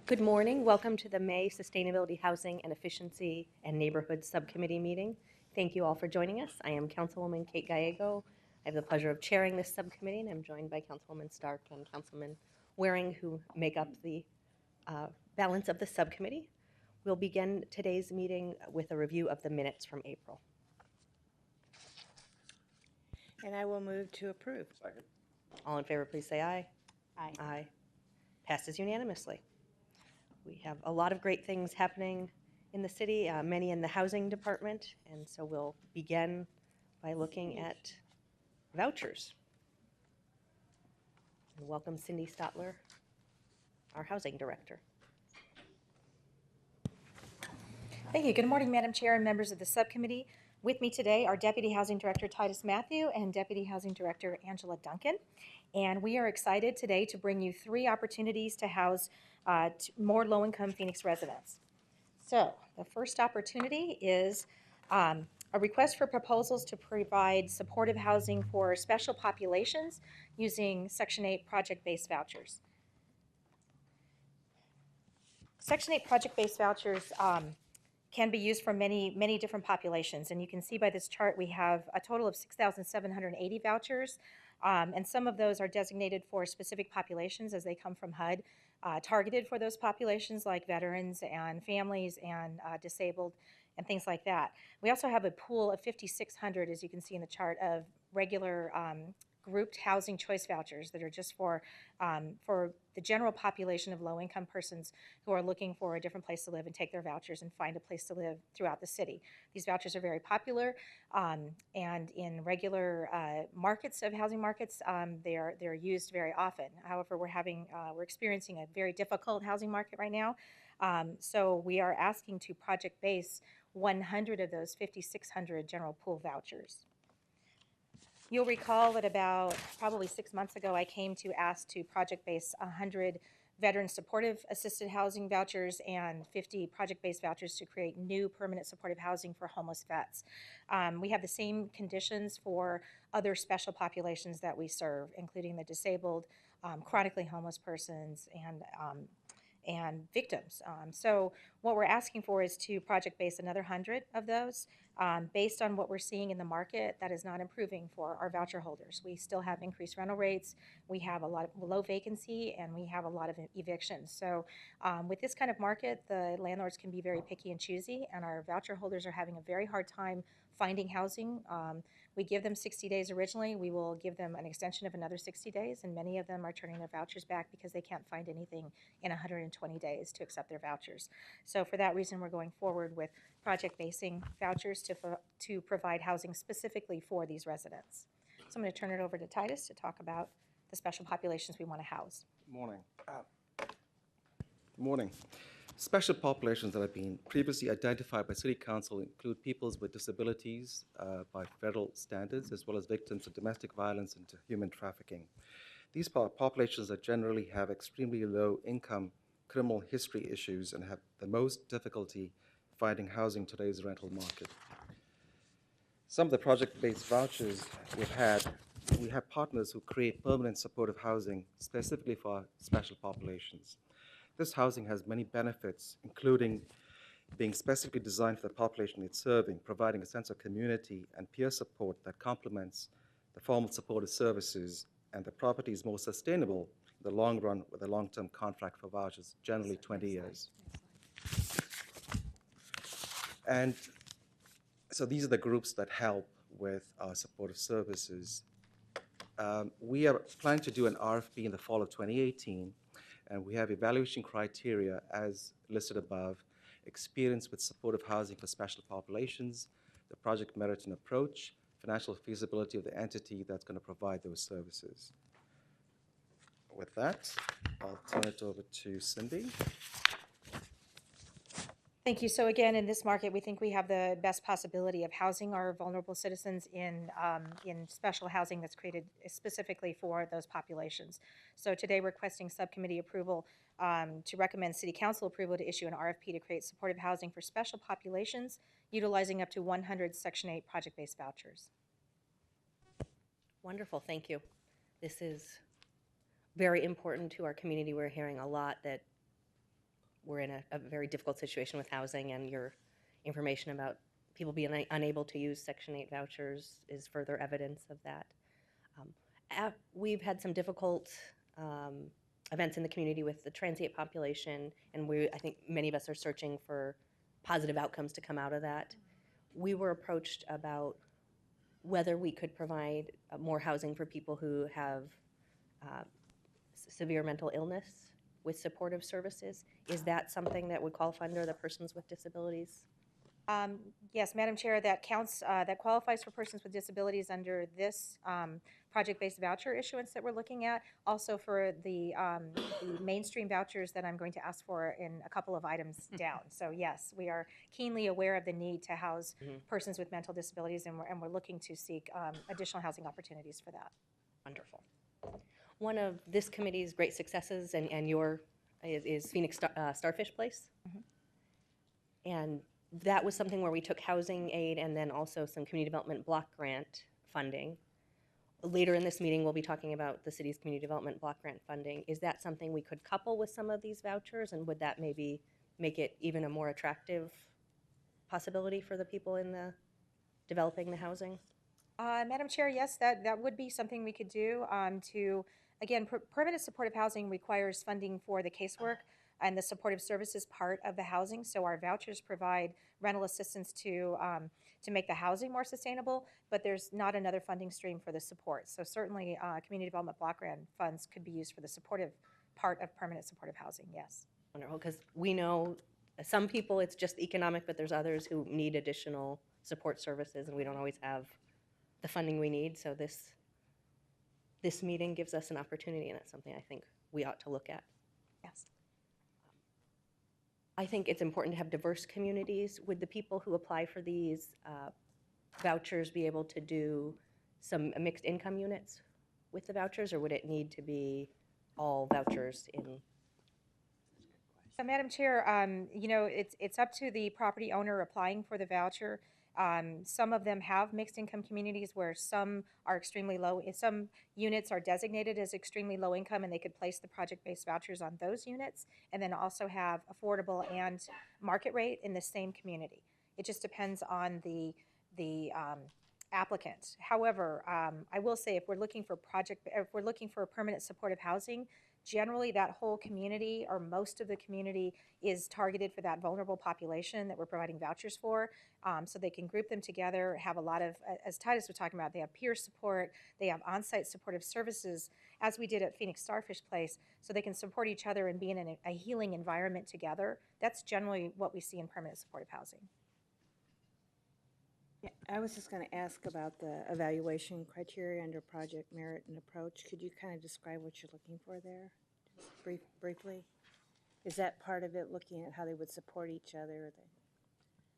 Good morning. Welcome to the May Sustainability, Housing and Efficiency and Neighborhood Subcommittee meeting. Thank you all for joining us. I am Councilwoman Kate Gallego. I have the pleasure of chairing this subcommittee, and I'm joined by Councilwoman Stark and Councilman Waring, who make up the balance of the subcommittee. We'll begin today's meeting with a review of the minutes from April. And I will move to approve. Second. All in favor, please say aye. Aye. Aye. Passes unanimously. We have a lot of great things happening in the city, many in the housing department, and so we'll begin by looking at vouchers. And welcome Cindy Stotler, our housing director. Thank you. Good morning, Madam Chair and members of the subcommittee. With me today are Deputy Housing Director Titus Matthew and Deputy Housing Director Angela Duncan. And we are excited today to bring you 3 opportunities to house more low-income Phoenix residents. So the first opportunity is a request for proposals to provide supportive housing for special populations using Section 8 project-based vouchers. Section 8 project-based vouchers can be used for many different populations. And you can see by this chart we have a total of 6,780 vouchers. And some of those are designated for specific populations as they come from HUD, targeted for those populations like veterans and families and disabled and things like that. We also have a pool of 5,600, as you can see in the chart, of regular grouped housing choice vouchers that are just for the general population of low-income persons who are looking for a different place to live and take their vouchers and find a place to live throughout the city. These vouchers are very popular, and in regular markets of housing markets, they're used very often. However, we're experiencing a very difficult housing market right now, so we are asking to project base 100 of those 5,600 general pool vouchers. You'll recall that about probably 6 months ago, I came to ask to project base 100 veteran supportive assisted housing vouchers and 50 project-based vouchers to create new permanent supportive housing for homeless vets. We have the same conditions for other special populations that we serve, including the disabled, chronically homeless persons, and victims. So what we're asking for is to project base another 100 of those. Based on what we're seeing in the market, that is not improving for our voucher holders. We still have increased rental rates, we have a lot of low vacancy, and we have a lot of evictions. So with this kind of market, the landlords can be very picky and choosy, and our voucher holders are having a very hard time finding housing. We give them 60 days originally. We will give them an extension of another 60 days, and many of them are turning their vouchers back because they can't find anything in 120 days to accept their vouchers. So for that reason, we're going forward with project basing vouchers to provide housing specifically for these residents. So I'm going to turn it over to Titus to talk about the special populations we want to house. Morning. Morning. Special populations that have been previously identified by City Council include peoples with disabilities by federal standards, as well as victims of domestic violence and human trafficking. These populations that generally have extremely low income, criminal history issues, and have the most difficulty finding housing in today's rental market. Some of the project-based vouchers we have partners who create permanent supportive housing specifically for special populations. This housing has many benefits, including being specifically designed for the population it's serving, providing a sense of community and peer support that complements the formal supportive services, and the property is more sustainable in the long run with a long-term contract for vouchers, generally 20 years. And so these are the groups that help with our supportive services. We are planning to do an RFP in the fall of 2018, and we have evaluation criteria as listed above: experience with supportive housing for special populations, the project merit and approach, financial feasibility of the entity that's going to provide those services. With that, I'll turn it over to Cindy. Thank you. So again, in this market, we think we have the best possibility of housing our vulnerable citizens in special housing that's created specifically for those populations. So today, we're requesting subcommittee approval to recommend City Council approval to issue an RFP to create supportive housing for special populations, utilizing up to 100 Section 8 project-based vouchers. Wonderful, thank you. This is very important to our community. We're hearing a lot that we're in a very difficult situation with housing, and your information about people being unable to use Section 8 vouchers is further evidence of that. We've had some difficult events in the community with the transient population, and I think many of us are searching for positive outcomes to come out of that. We were approached about whether we could provide more housing for people who have severe mental illness with supportive services. Is that something that would qualify under the persons with disabilities? Yes, Madam Chair, that counts, that qualifies for persons with disabilities under this project-based voucher issuance that we're looking at. Also for the mainstream vouchers that I'm going to ask for in a couple of items down. So yes, we are keenly aware of the need to house persons with mental disabilities, and we're looking to seek additional housing opportunities for that. Wonderful. One of this committee's great successes and your is Phoenix Starfish Place. And that was something where we took housing aid and then also some community development block grant funding. Later in this meeting, we'll be talking about the city's community development block grant funding. Is that something we could couple with some of these vouchers, and would that maybe make it even a more attractive possibility for the people in the developing the housing? Madam Chair, yes, that would be something we could do again, permanent supportive housing requires funding for the casework and the supportive services part of the housing. So our vouchers provide rental assistance to make the housing more sustainable, but there's not another funding stream for the support. So certainly community development block grant funds could be used for the supportive part of permanent supportive housing, yes. Wonderful, because we know some people it's just economic, but there's others who need additional support services, and we don't always have the funding we need. So this meeting gives us an opportunity, and it's something I think we ought to look at. Yes. I think it's important to have diverse communities. Would the people who apply for these vouchers be able to do some mixed income units with the vouchers, or would it need to be all vouchers in? So, Madam Chair, you know, it's up to the property owner applying for the voucher. Some of them have mixed income communities where some are extremely low. Some units are designated as extremely low income, and they could place the project-based vouchers on those units, and then also have affordable and market rate in the same community. It just depends on the applicant. However, I will say if we're looking for permanent supportive housing, generally that whole community or most of the community is targeted for that vulnerable population that we're providing vouchers for. So they can group them together, have a lot of, as Titus was talking about, they have peer support, they have on-site supportive services, as we did at Phoenix Starfish Place, so they can support each other and be in a healing environment together. That's generally what we see in permanent supportive housing. Yeah, I was just going to ask about the evaluation criteria under project merit and approach. Could you kind of describe what you're looking for there, just briefly? Is that part of it, looking at how they would support each other?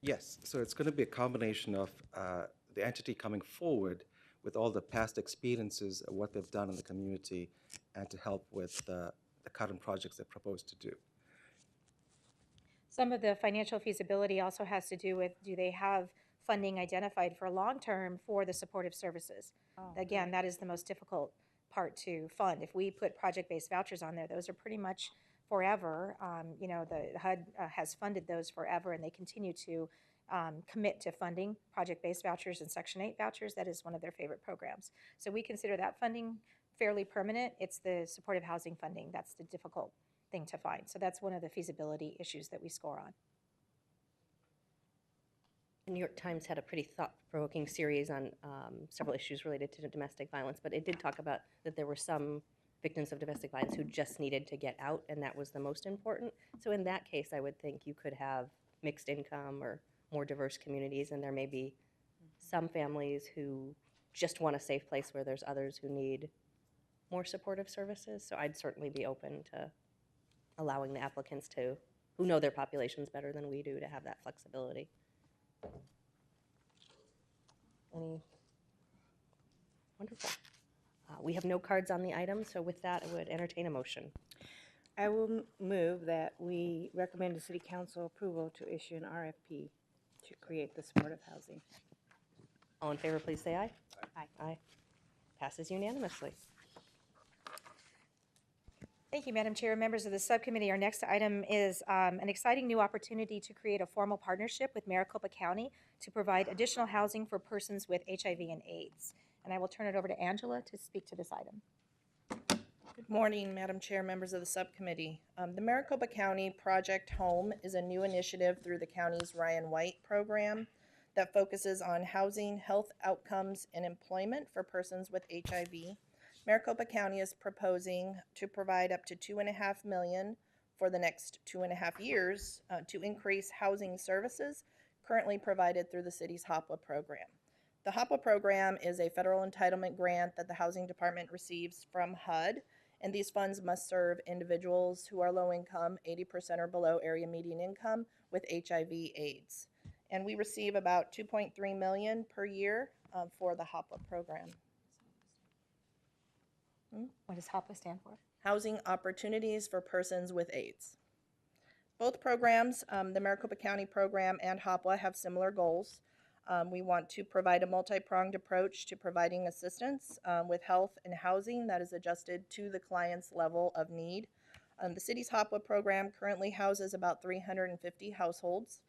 Yes, so it's going to be a combination of the entity coming forward with all the past experiences of what they've done in the community and to help with the current projects they propose to do. Some of the financial feasibility also has to do with, do they have funding identified for long-term for the supportive services? Again, that is the most difficult part to fund. If we put project-based vouchers on there, those are pretty much forever. You know, the HUD has funded those forever, and they continue to commit to funding project-based vouchers and Section 8 vouchers. That is one of their favorite programs. So we consider that funding fairly permanent. It's the supportive housing funding that's the difficult thing to find. So that's one of the feasibility issues that we score on. The New York Times had a pretty thought-provoking series on several issues related to domestic violence, but it did talk about that there were some victims of domestic violence who just needed to get out, and that was the most important. So in that case, I would think you could have mixed income or more diverse communities, and there may be some families who just want a safe place where there's others who need more supportive services. So I'd certainly be open to allowing the applicants who know their populations better than we do, to have that flexibility. Wonderful. We have no cards on the item, so with that, I would entertain a motion. I will move that we recommend to City Council approval to issue an RFP to create the supportive housing. All in favor, please say aye. Aye. Aye. Passes unanimously. Thank you, Madam Chair. Members of the subcommittee, our next item is an exciting new opportunity to create a formal partnership with Maricopa County to provide additional housing for persons with HIV and AIDS. And I will turn it over to Angela to speak to this item. Good morning, Madam Chair, members of the subcommittee. The Maricopa County Project Home is a new initiative through the county's Ryan White program that focuses on housing, health outcomes, and employment for persons with HIV. Maricopa County is proposing to provide up to $2.5 million for the next 2.5 years to increase housing services currently provided through the city's HOPWA program. The HOPWA program is a federal entitlement grant that the Housing Department receives from HUD, and these funds must serve individuals who are low income, 80% or below area median income, with HIV/AIDS. And we receive about $2.3 million per year for the HOPWA program. What does HOPWA stand for? Housing Opportunities for Persons with AIDS. Both programs, the Maricopa County program and HOPWA, have similar goals. We want to provide a multi-pronged approach to providing assistance with health and housing that is adjusted to the client's level of need. The city's HOPWA program currently houses about 350 households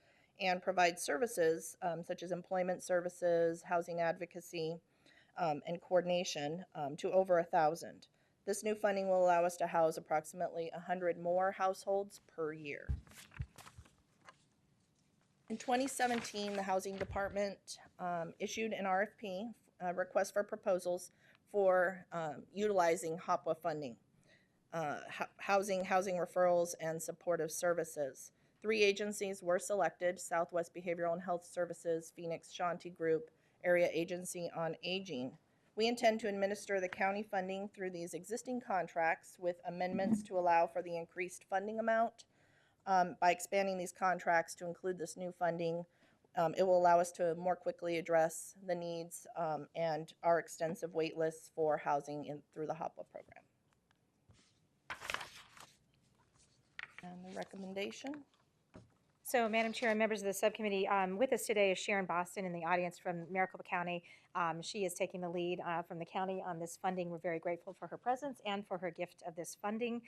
and provides services such as employment services, housing advocacy, and coordination to over 1,000. This new funding will allow us to house approximately 100 more households per year. In 2017, the Housing Department issued an RFP, request for proposals, for utilizing HOPWA funding, housing referrals, and supportive services. 3 agencies were selected: Southwest Behavioral and Health Services, Phoenix Shanti Group, Area Agency on Aging. We intend to administer the county funding through these existing contracts with amendments to allow for the increased funding amount. By expanding these contracts to include this new funding, it will allow us to more quickly address the needs and our extensive wait lists for housing through the HOPWA program. And the recommendation. So, Madam Chair and members of the subcommittee, with us today is Sharon Boston in the audience from Maricopa County. She is taking the lead from the county on this funding. We're very grateful for her presence and for her gift of this funding.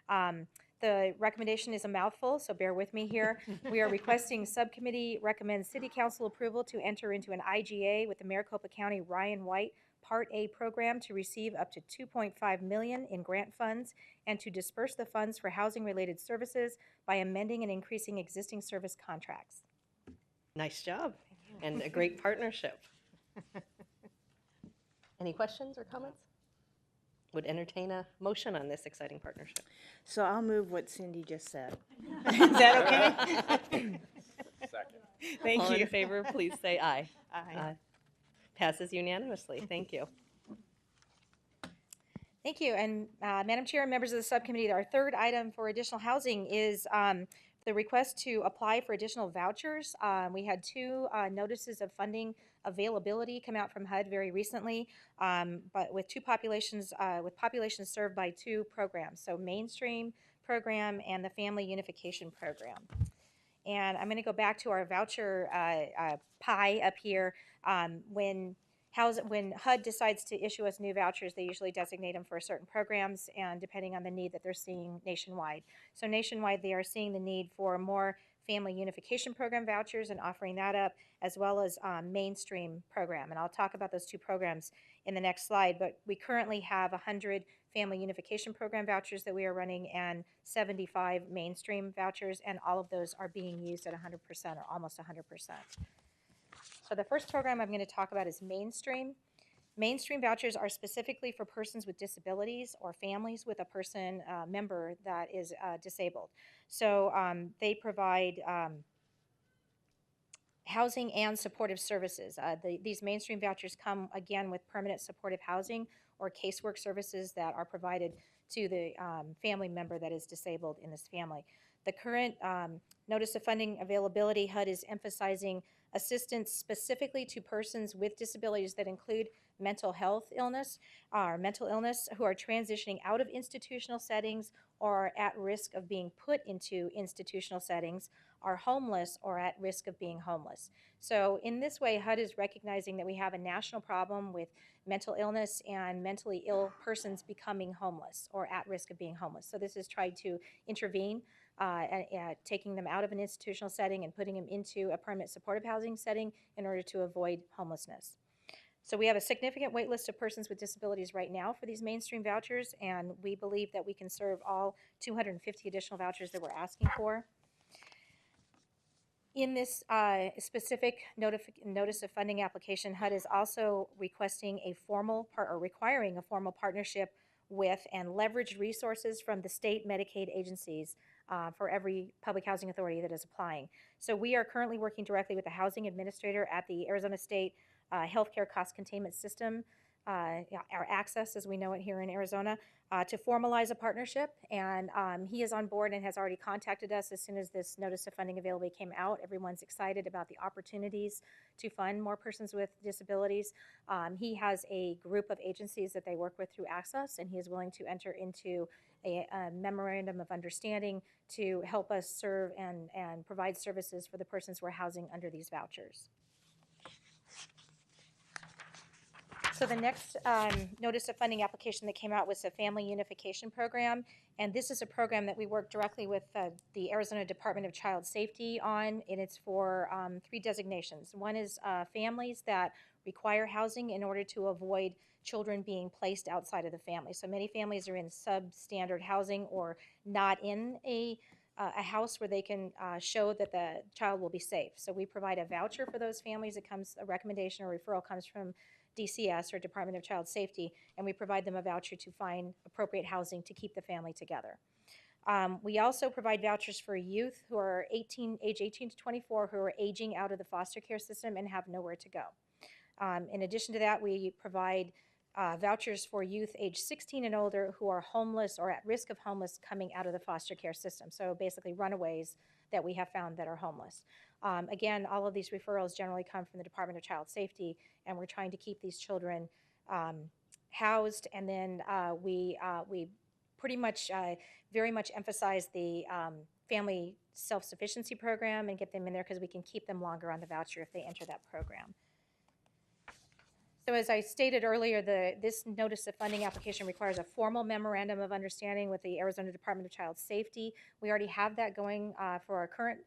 The recommendation is a mouthful, so bear with me here. We are requesting subcommittee recommends City Council approval to enter into an IGA with the Maricopa County Ryan White Part A program to receive up to $2.5 million in grant funds and to disperse the funds for housing-related services by amending and increasing existing service contracts. Nice job, and a great partnership. Any questions or comments? Would entertain a motion on this exciting partnership. So I'll move what Cindy just said. Is that okay? Second. Thank All you. in favor, please say aye. Aye. Passes unanimously. Thank you. Thank you. And Madam Chair and members of the subcommittee, our third item for additional housing is the request to apply for additional vouchers. We had 2 notices of funding availability come out from HUD very recently, but with populations served by 2 programs, so Mainstream program and the Family Unification program. And I'm going to go back to our voucher pie up here. When HUD decides to issue us new vouchers, they usually designate them for certain programs and depending on the need that they're seeing nationwide. So nationwide, they are seeing the need for more Family Unification Program vouchers and offering that up, as well as Mainstream program. And I'll talk about those 2 programs in the next slide, but we currently have 100 Family Unification Program vouchers that we are running and 75 Mainstream vouchers, and all of those are being used at 100% or almost 100%. So the first program I'm going to talk about is Mainstream. Mainstream vouchers are specifically for persons with disabilities or families with a person member that is disabled. So they provide housing and supportive services. These Mainstream vouchers come again with permanent supportive housing or casework services that are provided to the family member that is disabled in this family. The current notice of funding availability, HUD is emphasizing assistance specifically to persons with disabilities that include mental health illness or mental illness who are transitioning out of institutional settings or are at risk of being put into institutional settings, are homeless or at risk of being homeless. So in this way, HUD is recognizing that we have a national problem with mental illness and mentally ill persons becoming homeless or at risk of being homeless. So this is tried to intervene, taking them out of an institutional setting and putting them into a permanent supportive housing setting in order to avoid homelessness. So we have a significant wait list of persons with disabilities right now for these mainstream vouchers, and we believe that we can serve all 250 additional vouchers that we're asking for. In this specific notice of funding application, HUD is also requesting a formal requiring a formal partnership with and leverage resources from the state Medicaid agencies for every public housing authority that is applying. So we are currently working directly with the housing administrator at the Arizona State Healthcare Cost Containment System, our access as we know it here in Arizona, to formalize a partnership, and he is on board and has already contacted us as soon as this notice of funding availability came out. Everyone's excited about the opportunities to fund more persons with disabilities. He has a group of agencies that they work with through Access, and he is willing to enter into a memorandum of understanding to help us serve and provide services for the persons we're housing under these vouchers. So the next notice of funding application that came out was a family unification program, and this is a program that we work directly with the Arizona Department of Child Safety on, and it's for 3 designations. One is families that require housing in order to avoid children being placed outside of the family. So many families are in substandard housing or not in a house where they can show that the child will be safe. So we provide a voucher for those families. A recommendation or referral comes from DCS or Department of Child Safety, and we provide them a voucher to find appropriate housing to keep the family together. We also provide vouchers for youth who are age 18 to 24 who are aging out of the foster care system and have nowhere to go. In addition to that, we provide vouchers for youth age 16 and older who are homeless or at risk of homeless coming out of the foster care system. So basically runaways that we have found that are homeless. Again, all of these referrals generally come from the Department of Child Safety, and we're trying to keep these children housed, and then we pretty much very much emphasize the family self-sufficiency program and get them in there because we can keep them longer on the voucher if they enter that program. So as I stated earlier, this notice of funding application requires a formal memorandum of understanding with the Arizona Department of Child Safety. We already have that going for our current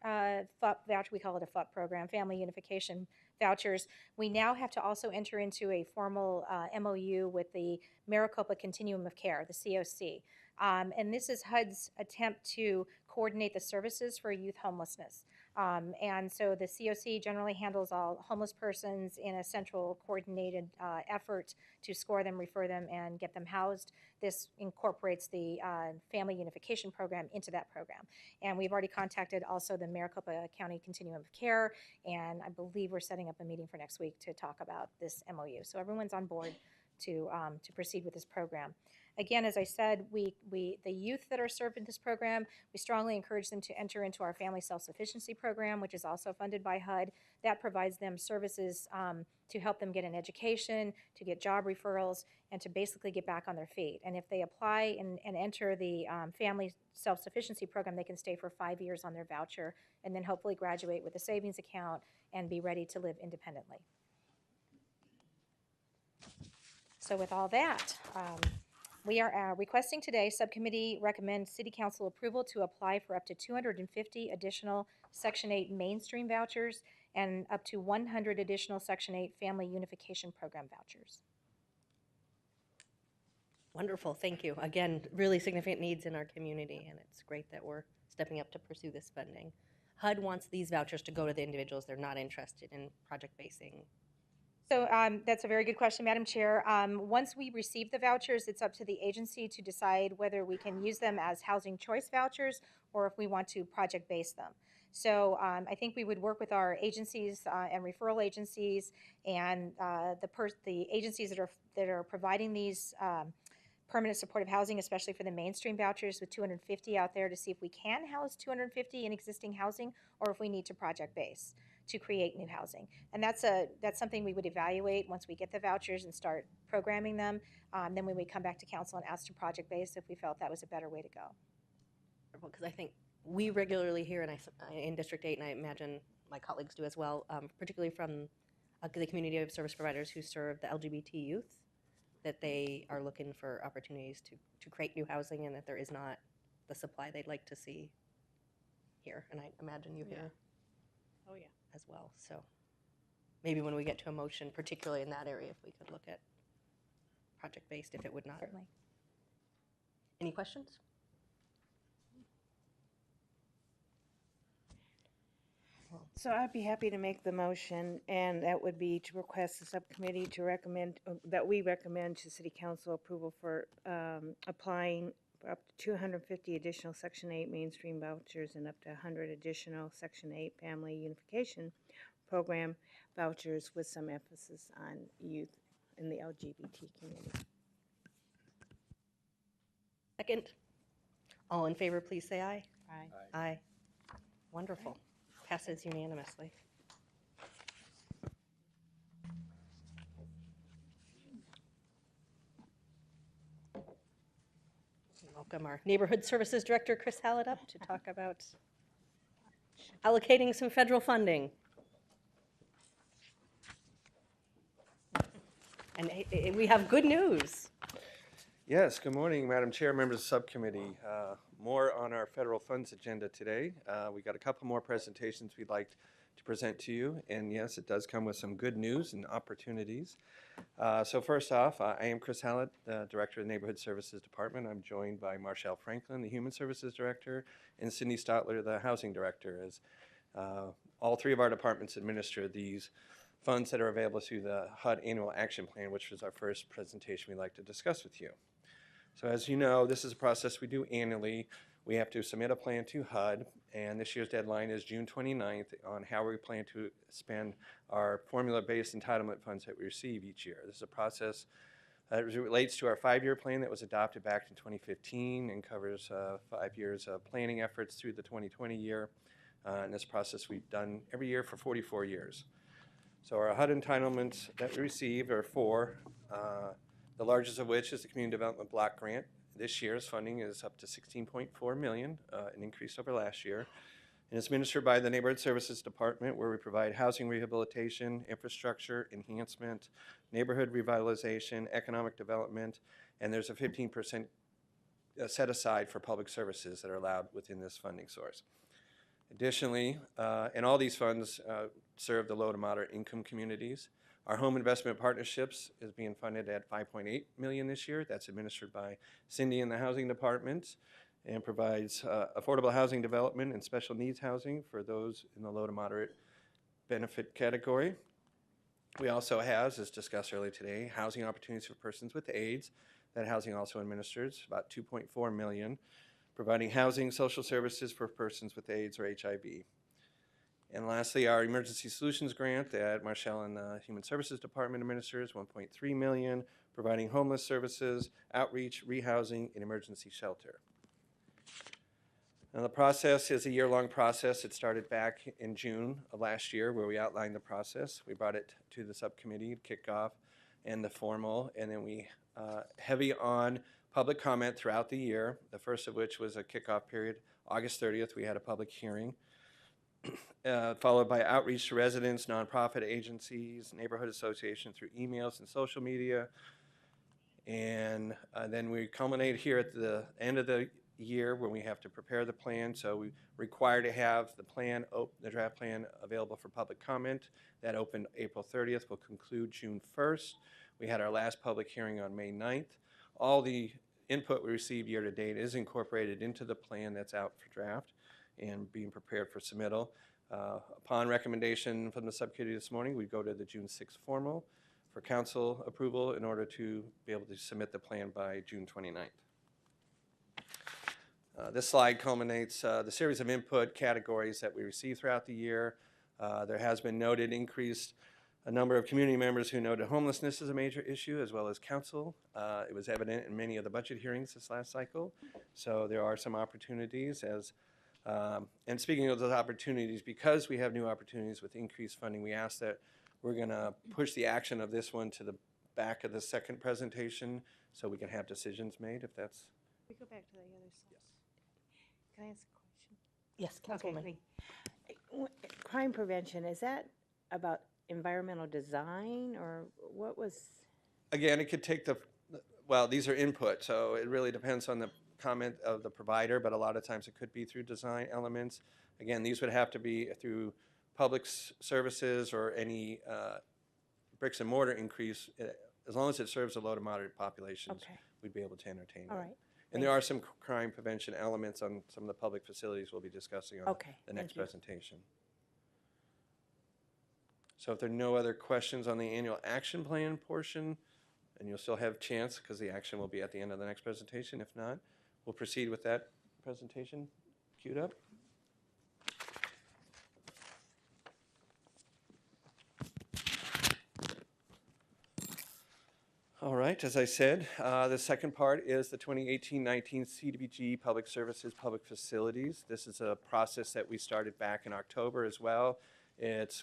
FUP voucher. We call it a FUP program, Family Unification Vouchers. We now have to also enter into a formal MOU with the Maricopa Continuum of Care, the COC. And this is HUD's attempt to coordinate the services for youth homelessness. And so the COC generally handles all homeless persons in a central coordinated effort to score them, refer them, and get them housed. This incorporates the Family Unification Program into that program. And we've already contacted also the Maricopa County Continuum of Care, and I believe we're setting up a meeting for next week to talk about this MOU. So everyone's on board to proceed with this program. Again, as I said, the youth that are served in this program, we strongly encourage them to enter into our Family Self-Sufficiency Program, which is also funded by HUD. That provides them services to help them get an education, to get job referrals, and to basically get back on their feet. And if they apply and enter the Family Self-Sufficiency Program, they can stay for 5 years on their voucher and then hopefully graduate with a savings account and be ready to live independently. So with all that, we are requesting today, Subcommittee recommends City Council approval to apply for up to 250 additional Section 8 mainstream vouchers and up to 100 additional Section 8 Family Unification Program vouchers. Wonderful, thank you. Again, really significant needs in our community, and it's great that we're stepping up to pursue this funding. HUD wants these vouchers to go to the individuals. They're not interested in project basing. So that's a very good question, Madam Chair. Once we receive the vouchers, it's up to the agency to decide whether we can use them as housing choice vouchers or if we want to project base them. So I think we would work with our agencies and referral agencies and the agencies that are providing these permanent supportive housing, especially for the mainstream vouchers with 250 out there, to see if we can house 250 in existing housing or if we need to project base to create new housing. And that's something we would evaluate once we get the vouchers and start programming them. Then when we come back to council and ask to project-based if we felt that was a better way to go. Because I think we regularly hear, and in District 8, and I imagine my colleagues do as well, particularly from the community of service providers who serve the LGBT youth, that they are looking for opportunities to create new housing, and that there is not the supply they'd like to see here. And I imagine you hear Oh, yeah. as well. So maybe when we get to a motion, particularly in that area, if we could look at project-based, if it would not. Certainly. Any questions? So I'd be happy to make the motion, and that would be to request the subcommittee to recommend, that we recommend to City Council approval for applying for up to 250 additional Section 8 mainstream vouchers and up to 100 additional Section 8 family unification program vouchers with some emphasis on youth in the LGBT community. Second. All in favor, please say aye. Aye. Aye. Wonderful. Passes unanimously. Welcome our Neighborhood Services Director, Chris Hallett, up to talk about allocating some federal funding. And we have good news. Yes, good morning, Madam Chair, members of the subcommittee. More on our federal funds agenda today. We got a couple more presentations we'd like to present to you, and yes, it does come with some good news and opportunities. So first off, I am Chris Hallett, the Director of the Neighborhood Services Department. I'm joined by Marshall Franklin, the Human Services Director, and Cindy Stotler, the Housing Director, as all three of our departments administer these funds that are available through the HUD Annual Action Plan, which was our first presentation we'd like to discuss with you. So as you know, this is a process we do annually. We have to submit a plan to HUD, and this year's deadline is June 29th on how we plan to spend our formula-based entitlement funds that we receive each year. This is a process that relates to our 5-year plan that was adopted back in 2015 and covers 5 years of planning efforts through the 2020 year. And this process we've done every year for 44 years. So our HUD entitlements that we receive are 4. The largest of which is the Community Development Block Grant. This year's funding is up to $16.4 million, an increase over last year. And it's administered by the Neighborhood Services Department, where we provide housing rehabilitation, infrastructure enhancement, neighborhood revitalization, economic development, and there's a 15% set aside for public services that are allowed within this funding source. Additionally, and all these funds serve the low to moderate income communities. Our home investment partnerships is being funded at $5.8 million this year. That's administered by Cindy in the Housing Department and provides affordable housing development and special needs housing for those in the low to moderate benefit category. We also have, as discussed earlier today, housing opportunities for persons with AIDS. That housing also administers about $2.4 million, providing housing, social services for persons with AIDS or HIV. And lastly, our Emergency Solutions Grant that Marshall and the Human Services Department administers, $1.3 million, providing homeless services, outreach, rehousing, and emergency shelter. Now the process is a year-long process. It started back in June of last year where we outlined the process. We brought it to the subcommittee to kick off and the formal, and then we heavy on public comment throughout the year, the first of which was a kickoff period. August 30th, we had a public hearing. Followed by outreach to residents, nonprofit agencies, neighborhood associations through emails and social media. And then we culminate here at the end of the year when we have to prepare the plan. So we require to have the plan, the draft plan available for public comment. That opened April 30th, will conclude June 1st. We had our last public hearing on May 9th. All the input we received year to date is incorporated into the plan that's out for draft and being prepared for submittal. Upon recommendation from the subcommittee this morning, we go to the June 6th formal for council approval in order to be able to submit the plan by June 29th. This slide culminates the series of input categories that we received throughout the year. There has been noted increased a number of community members who noted homelessness as a major issue, as well as council. It was evident in many of the budget hearings this last cycle. So there are some opportunities as And speaking of those opportunities, because we have new opportunities with increased funding, we ask that we're going to push the action of this one to the back of the second presentation so we can have decisions made, if that's. We go back to the other slide. Can I ask a question? Yes, Okay, Councilwoman. great. Crime prevention, is that about environmental design, or what was? Again, it could take well, these are input, so it really depends on the comment of the provider, but a lot of times it could be through design elements. Again, these would have to be through public services or any bricks and mortar increase. As long as it serves the low to moderate populations, Okay. we'd be able to entertain All it. right. And there are some crime prevention elements on some of the public facilities we'll be discussing on Okay, the next thank you. presentation. So if there are no other questions on the annual action plan portion, and you'll still have chance because the action will be at the end of the next presentation. If not, we'll proceed with that presentation queued up. All right, as I said, the second part is the 2018-19 CDBG Public Services, Public Facilities. This is a process that we started back in October as well.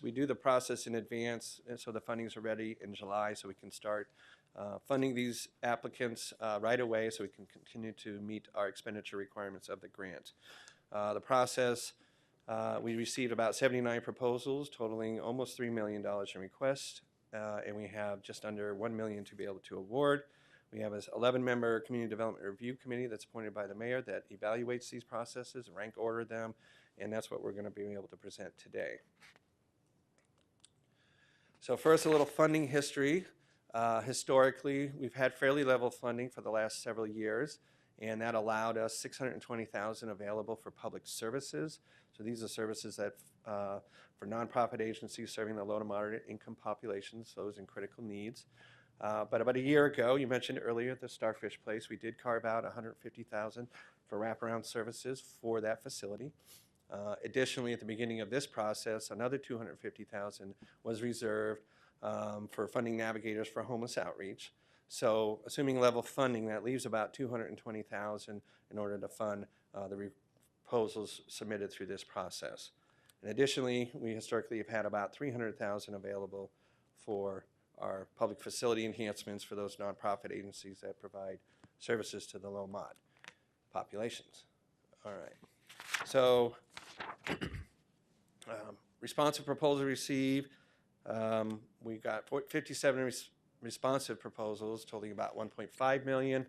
We do the process in advance, and so the fundings are ready in July, so we can start funding these applicants right away so we can continue to meet our expenditure requirements of the grant. The process, we received about 79 proposals totaling almost $3 million in requests, and we have just under $1 million to be able to award. We have an 11-member Community Development Review Committee that's appointed by the mayor that evaluates these processes, rank order them, and that's what we're going to be able to present today. So first, a little funding history. Historically, we've had fairly level funding for the last several years, and that allowed us $620,000 available for public services. So these are services that for nonprofit agencies serving the low to moderate income populations, those in critical needs. But about a year ago, you mentioned earlier the Starfish place, we did carve out $150,000 for wraparound services for that facility. Additionally, at the beginning of this process, another $250,000 was reserved for funding navigators for homeless outreach. So assuming level funding, that leaves about $220,000 in order to fund the proposals submitted through this process. And additionally, we historically have had about $300,000 available for our public facility enhancements for those nonprofit agencies that provide services to the low mod populations. All right. So responsive proposal received. We got 57 responsive proposals totaling about $1.5 million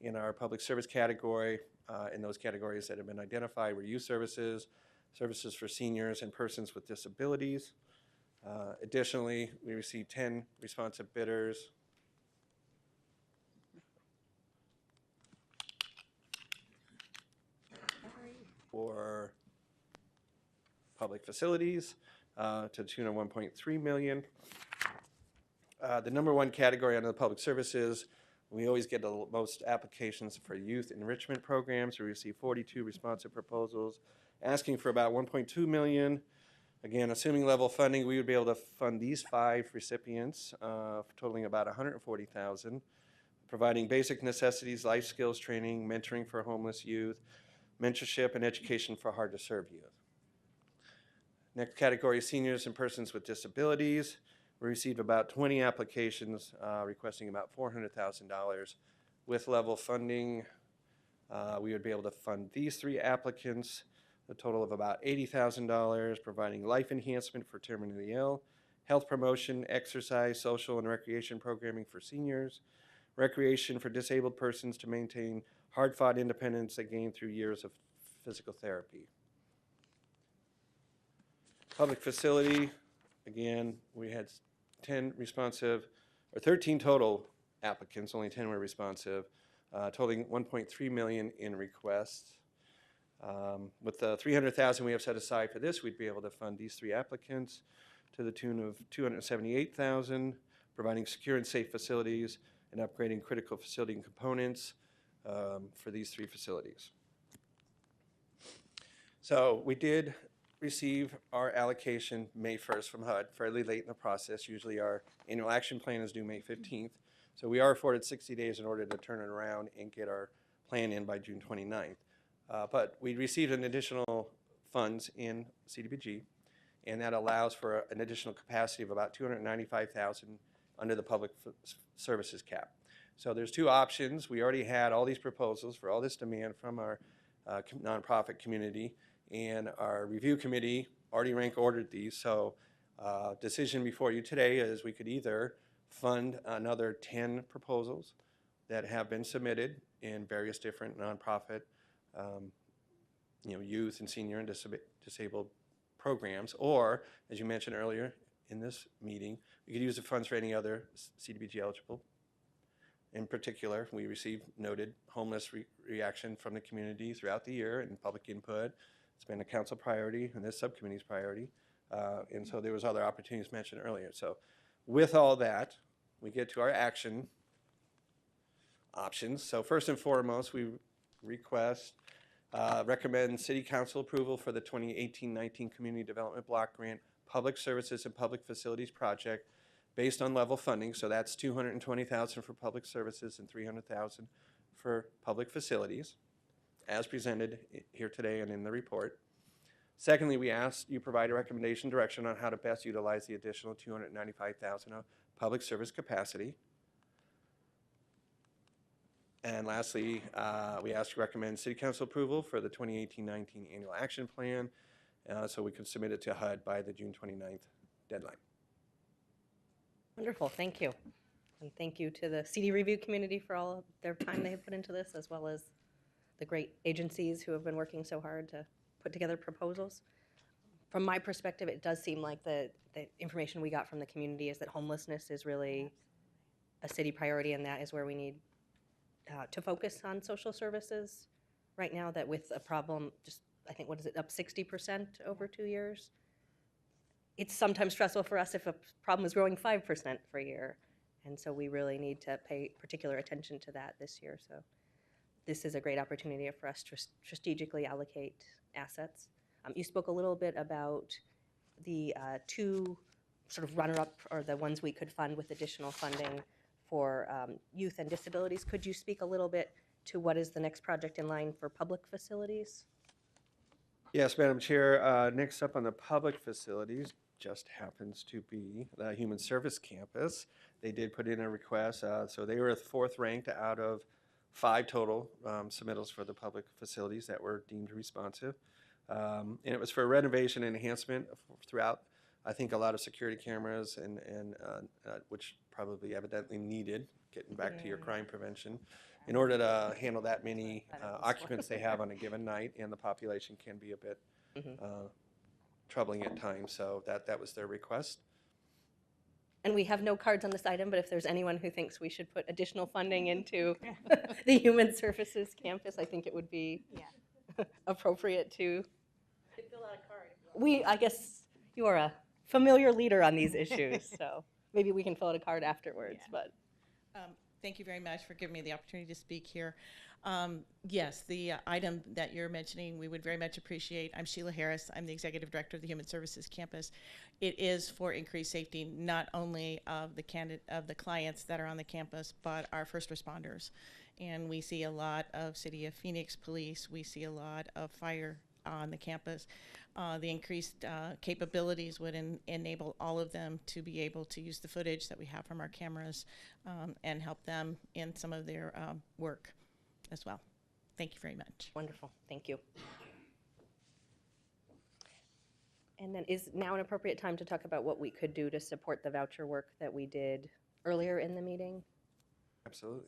in our public service category. In those categories that have been identified were youth services, services for seniors and persons with disabilities. Additionally, we received 10 responsive bidders. For public facilities to the tune of $1.3 million. The number one category under the public services, we always get the most applications for youth enrichment programs. We received 42 responsive proposals asking for about $1.2 million. Again, assuming level funding, we would be able to fund these 5 recipients, totaling about $140,000, providing basic necessities, life skills training, mentoring for homeless youth, mentorship and education for hard-to-serve youth. Next category, seniors and persons with disabilities. We received about 20 applications requesting about $400,000. With level funding, we would be able to fund these 3 applicants, a total of about $80,000, providing life enhancement for terminally ill, health promotion, exercise, social and recreation programming for seniors, recreation for disabled persons to maintain hard-fought independence they gained through years of physical therapy. Public facility, again, we had 13 total applicants, only 10 were responsive, totaling $1.3 million in requests. With the $300,000 we have set aside for this, we'd be able to fund these 3 applicants to the tune of $278,000, providing secure and safe facilities and upgrading critical facility and components for these 3 facilities. So we did receive our allocation May 1st from HUD, fairly late in the process. Usually our annual action plan is due May 15th. So we are afforded 60 days in order to turn it around and get our plan in by June 29th. But we received an additional funds in CDBG, and that allows for an additional capacity of about 295,000 under the public services cap. So there's two options. We already had all these proposals for all this demand from our nonprofit community, and our review committee already rank ordered these. So decision before you today is we could either fund another 10 proposals that have been submitted in various different nonprofit, youth and senior and disabled programs, or, as you mentioned earlier in this meeting, we could use the funds for any other CDBG eligible. In particular, we received noted homeless reaction from the community throughout the year and public input. It's been a council priority and this subcommittee's priority. And so there was other opportunities mentioned earlier. So with all that, we get to our action options. So first and foremost, we recommend City Council approval for the 2018-19 Community Development Block Grant Public Services and Public Facilities Project based on level funding. So that's $220,000 for public services and $300,000 for public facilities, as presented here today and in the report. Secondly, we ask you provide a recommendation direction on how to best utilize the additional $295,000 of public service capacity. And lastly, we ask you to recommend City Council approval for the 2018-19 Annual Action Plan so we can submit it to HUD by the June 29th deadline. Wonderful, thank you. And thank you to the CD review community for all of their time they have put into this, as well as the great agencies who have been working so hard to put together proposals. From my perspective, it does seem like the information we got from the community is that homelessness is really a city priority, and that is where we need to focus on social services right now, that with a problem, just, I think, what is it, up 60% over 2 years? It's sometimes stressful for us if a problem is growing 5% per year. And so we really need to pay particular attention to that this year. So this is a great opportunity for us to strategically allocate assets. You spoke a little bit about the two sort of runner-up, or the ones we could fund with additional funding for youth and disabilities. Could you speak a little bit to what is the next project in line for public facilities? Yes, Madam Chair. Next up on the public facilities just happens to be the Human Service Campus. They did put in a request, so they were fourth ranked out of 5 total submittals for the public facilities that were deemed responsive. And it was for renovation and enhancement throughout, I think, a lot of security cameras, and which probably evidently needed, getting back to your crime prevention, in order to handle that many occupants they have on a given night, and the population can be a bit troubling at times. So that was their request. And we have no cards on this item, but if there's anyone who thinks we should put additional funding into the Human Services Campus, I think it would be appropriate to. Fill out a card. I guess you are a familiar leader on these issues, so maybe we can fill out a card afterwards. But thank you very much for giving me the opportunity to speak here. Yes, the item that you're mentioning, we would very much appreciate. I'm Sheila Harris. I'm the Executive Director of the Human Services Campus. It is for increased safety, not only of the clients that are on the campus, but our first responders. And we see a lot of City of Phoenix police. We see a lot of fire on the campus. The increased capabilities would enable all of them to be able to use the footage that we have from our cameras and help them in some of their work as well. Thank you very much. wonderful, thank you. And then is now an appropriate time to talk about what we could do to support the voucher work that we did earlier in the meeting? Absolutely.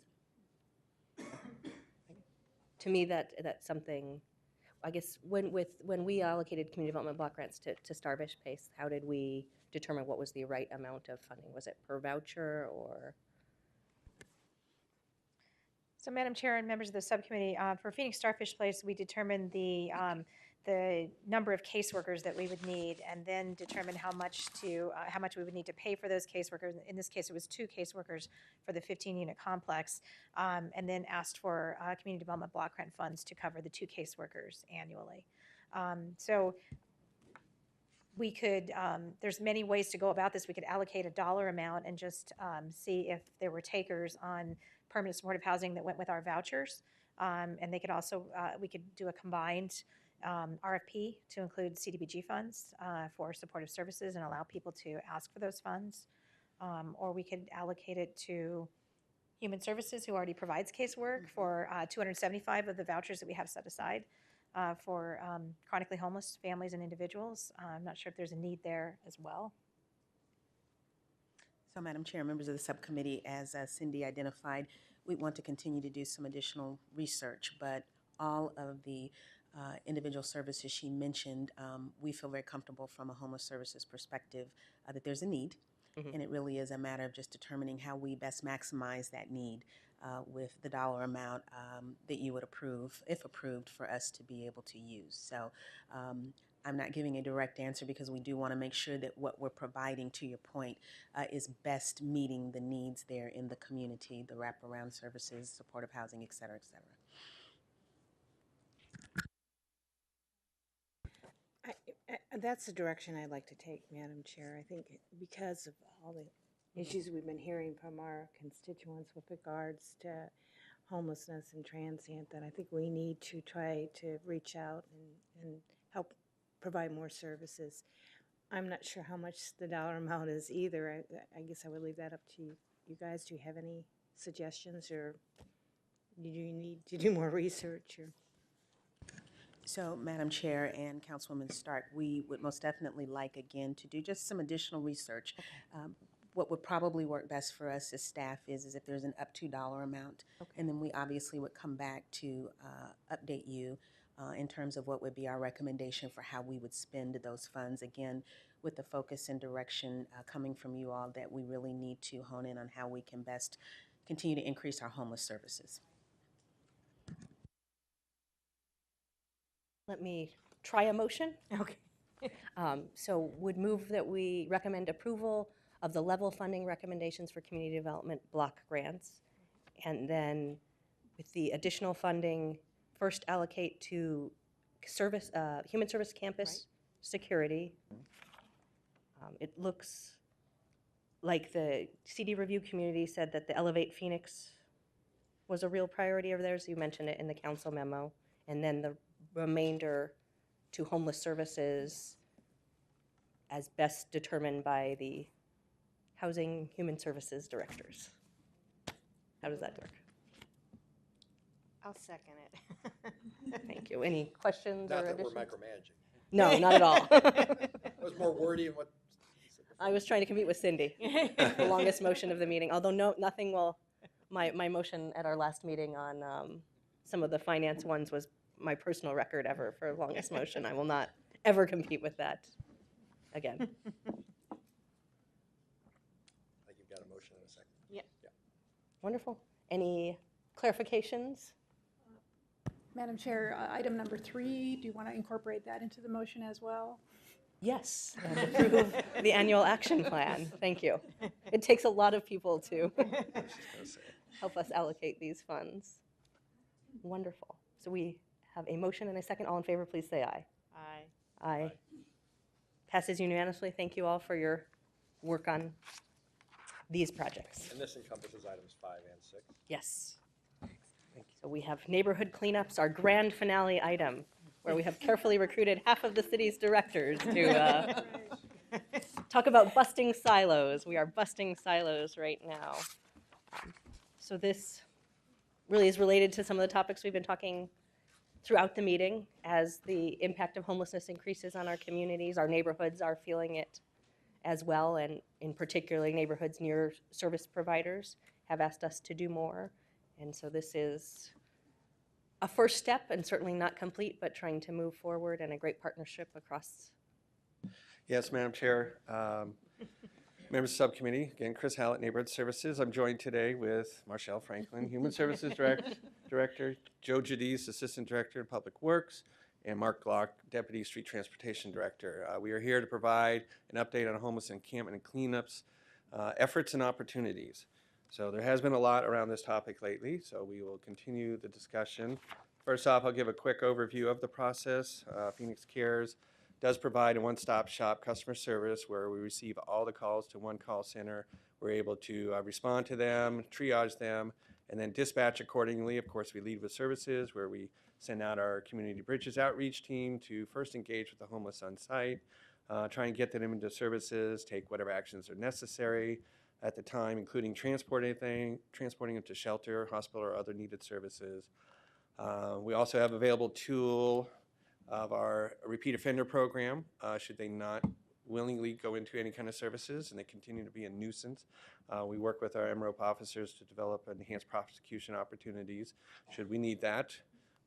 To me, that's something, I guess, when we allocated community development block grants to Starfish Pace, how did we determine what was the right amount of funding? Was it per voucher or? So, Madam Chair and members of the subcommittee, for Phoenix Starfish Place, we determined the number of caseworkers that we would need, and then determined how much we would need to pay for those caseworkers. In this case, it was 2 caseworkers for the 15-unit complex, and then asked for community development block grant funds to cover the 2 caseworkers annually. So we could, there's many ways to go about this. We could allocate a dollar amount and just see if there were takers on permanent supportive housing that went with our vouchers. And they could also, we could do a combined RFP to include CDBG funds for supportive services and allow people to ask for those funds. Or we could allocate it to Human Services, who already provides casework, for 275 of the vouchers that we have set aside for chronically homeless families and individuals. I'm not sure if there's a need there as well. So, Madam Chair, members of the subcommittee, as Cindy identified, we want to continue to do some additional research, but all of the individual services she mentioned, we feel very comfortable from a homeless services perspective that there's a need. And it really is a matter of just determining how we best maximize that need with the dollar amount that you would approve, if approved, for us to be able to use. So I'm not giving a direct answer because we do want to make sure that what we're providing, to your point, is best meeting the needs there in the community, the wraparound services, supportive housing, et cetera, et cetera. That's the direction I'd like to take, Madam Chair. I think because of all the issues we've been hearing from our constituents with regards to homelessness and transient, that I think we need to try to reach out and help provide more services. I'm not sure how much the dollar amount is either. I guess I would leave that up to you guys. Do you have any suggestions, or do you need to do more research? Or? So, Madam Chair and Councilwoman Stark, we would most definitely like, again, to do just some additional research. What would probably work best for us as staff is if there's an up to dollar amount, and then we obviously would come back to update you in terms of what would be our recommendation for how we would spend those funds, again, with the focus and direction coming from you all that we really need to hone in on how we can best continue to increase our homeless services. Let me try a motion. Okay. So would move that we recommend approval of the level funding recommendations for community development block grants. And then with the additional funding, first allocate to service, human service campus security. It looks like the CD review community said that the Elevate Phoenix was a real priority of theirs. You mentioned it in the council memo. And then the remainder to homeless services as best determined by the Housing Human Services directors. How does that work? I'll second it. Thank you. Any questions Not or that we're additions? micromanaging. No, not at all. It was more wordy and what. I was trying to compete with Cindy, the longest motion of the meeting, although nothing will, my motion at our last meeting on some of the finance ones was my personal record ever for longest motion. I will not ever compete with that again. I think you've got a motion in a second. Yeah. Wonderful. Any clarifications? Madam Chair, item number 3, do you want to incorporate that into the motion as well? Yes, and approve the annual action plan. Thank you. It takes a lot of people to help us allocate these funds. Wonderful. So we have a motion and a second. All in favor, please say aye. Aye. Aye. Passes unanimously. Thank you all for your work on these projects. And this encompasses items 5 and 6. Yes. So we have neighborhood cleanups, our grand finale item, where we have carefully recruited half of the city's directors to talk about busting silos. We are busting silos right now. So this really is related to some of the topics we've been talking throughout the meeting. As the impact of homelessness increases on our communities, our neighborhoods are feeling it as well, and in particular, neighborhoods near service providers have asked us to do more. And so this is a first step, and certainly not complete, but trying to move forward, and a great partnership across. Yes, Madam Chair. Members of the subcommittee, again, Chris Hallett, Neighborhood Services. I'm joined today with Marshall Franklin, Human Services Director, Joe Judice, Assistant Director in Public Works, and Mark Glock, Deputy Street Transportation Director. We are here to provide an update on homeless encampment and cleanups, efforts and opportunities. So there has been a lot around this topic lately, so we will continue the discussion. First off, I'll give a quick overview of the process. Phoenix Cares does provide a one-stop shop customer service where we receive all the calls to one call center. We're able to respond to them, triage them, and then dispatch accordingly. Of course, we lead with services, where we send out our community bridges outreach team to first engage with the homeless on site, try and get them into services, take whatever actions are necessary at the time, including transporting them to shelter, hospital, or other needed services. We also have available tool of our repeat offender program, should they not willingly go into any kind of services and they continue to be a nuisance. We work with our MROP officers to develop enhanced prosecution opportunities, should we need that,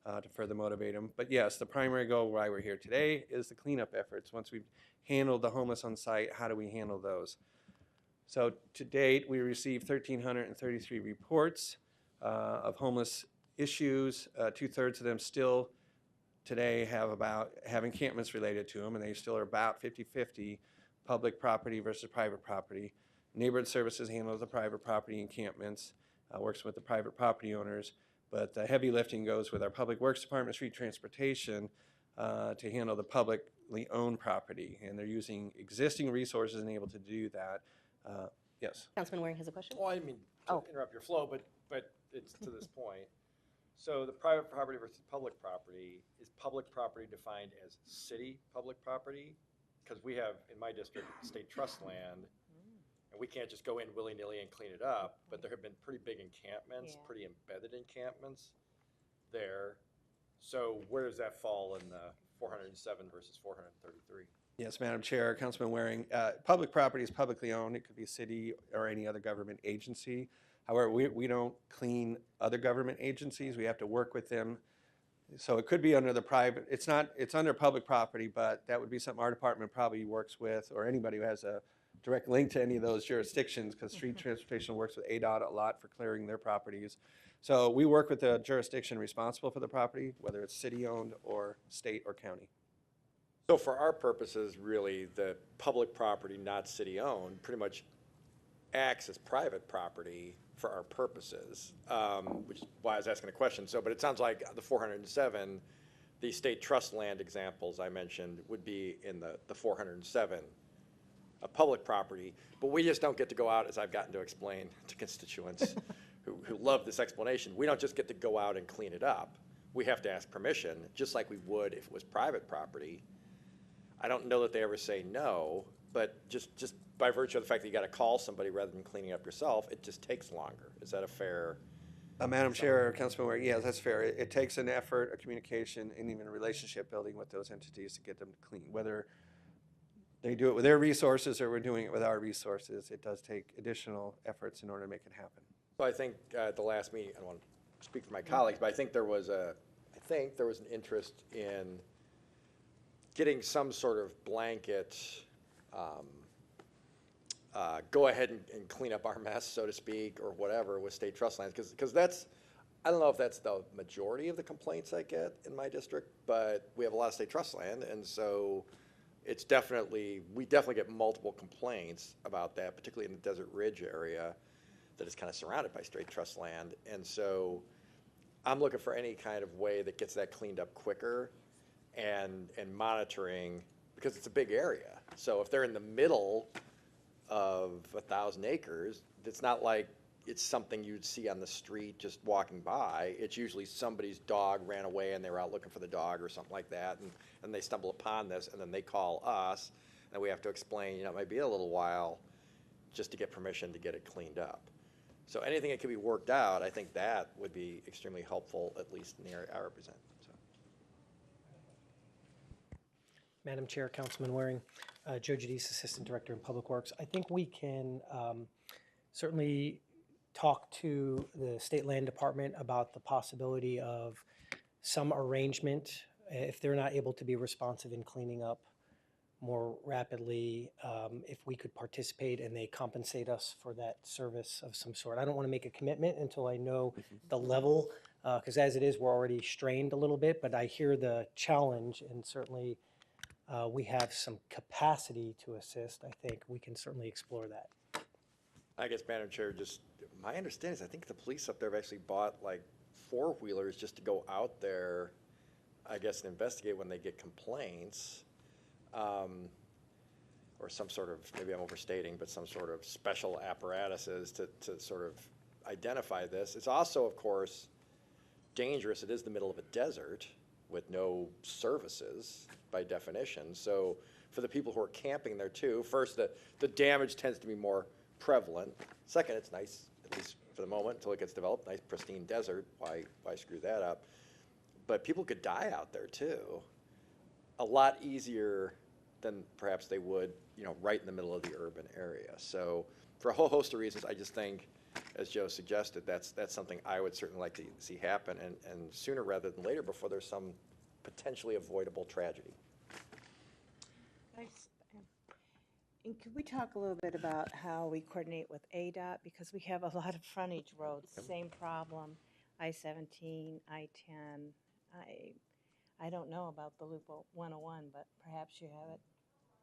to further motivate them. But yes, the primary goal why we're here today is the cleanup efforts. Once we've handled the homeless on site, how do we handle those? So to date, we received 1,333 reports of homeless issues. 2/3 of them still today have encampments related to them, and they still are about 50-50 public property versus private property. Neighborhood Services handles the private property encampments, works with the private property owners, but the heavy lifting goes with our Public Works Department, Street Transportation, to handle the publicly owned property, and they're using existing resources and able to do that. Yes. Councilman Waring has a question? Well, I didn't mean to interrupt your flow, but it's to this point. So the private property versus public property, is public property defined as city public property? Because we have, in my district, state trust land, and we can't just go in willy-nilly and clean it up, but there have been pretty big encampments, pretty embedded encampments there. So where does that fall in the 407 versus 433? Yes, Madam Chair, Councilman Waring. Public property is publicly owned. It could be a city or any other government agency. However, we don't clean other government agencies. We have to work with them. So it could be under the private, it's under public property, but that would be something our department probably works with, or anybody who has a direct link to any of those jurisdictions, because Street Transportation works with ADOT a lot for clearing their properties. So we work with the jurisdiction responsible for the property, whether it's city-owned or state or county. So for our purposes, really, the public property, not city-owned, pretty much acts as private property for our purposes, which is why I was asking the question. So, but it sounds like the 407, the state trust land examples I mentioned would be in the 407 public property, but we just don't get to go out, as I've gotten to explain to constituents who love this explanation. We don't just get to go out and clean it up. We have to ask permission, just like we would if it was private property. I don't know that they ever say no, but just by virtue of the fact that you got to call somebody rather than cleaning up yourself, it just takes longer. Is that a fair? Madam Chair, Councilman Waring, yes, that's fair. It takes an effort, a communication, and even a relationship building with those entities to get them to clean. Whether they do it with their resources or we're doing it with our resources, it does take additional efforts in order to make it happen. So I think at the last meeting, I don't want to speak for my colleagues, but I think there was an interest in getting some sort of blanket, go ahead and clean up our mess, so to speak, or whatever with state trust lands, because that's, I don't know if that's the majority of the complaints I get in my district, but we have a lot of state trust land, and so it's we definitely get multiple complaints about that, particularly in the Desert Ridge area that is kind of surrounded by state trust land, and so I'm looking for any kind of way that gets that cleaned up quicker and monitoring, because it's a big area. So if they're in the middle of 1,000 acres, it's not like it's something you'd see on the street just walking by. It's usually somebody's dog ran away and they were out looking for the dog or something like that, and they stumble upon this, and then they call us, and we have to explain, it might be a little while just to get permission to get it cleaned up. So anything that can be worked out, I think that would be extremely helpful, at least in the area I represent. So. Madam Chair, Councilman Waring, Joe Giudice, Assistant Director in Public Works. I think we can certainly talk to the State Land Department about the possibility of some arrangement, if they're not able to be responsive in cleaning up more rapidly, if we could participate and they compensate us for that service of some sort. I don't want to make a commitment until I know the level, because as it is, we're already strained a little bit, but I hear the challenge, and certainly we have some capacity to assist. I think we can certainly explore that. I guess, Madam Chair, just my understanding is I think the police up there have actually bought like 4-wheelers just to go out there, I guess, and investigate when they get complaints, or some sort of, maybe I'm overstating, but some sort of special apparatuses to sort of identify this. It's also, of course, dangerous. It is the middle of a desert with no services by definition. So for the people who are camping there too, first, the damage tends to be more prevalent. Second, it's nice, at least for the moment, until it gets developed, nice pristine desert. Why screw that up? But people could die out there too. A lot easier than perhaps they would, right in the middle of the urban area. So for a whole host of reasons, I just think, as Joe suggested, that's something I would certainly like to see happen, and sooner rather than later, before there's some potentially avoidable tragedy. And could we talk a little bit about how we coordinate with ADOT? Because we have a lot of frontage roads, same problem, I-17, I-10. I don't know about the Loop 101, but perhaps you have it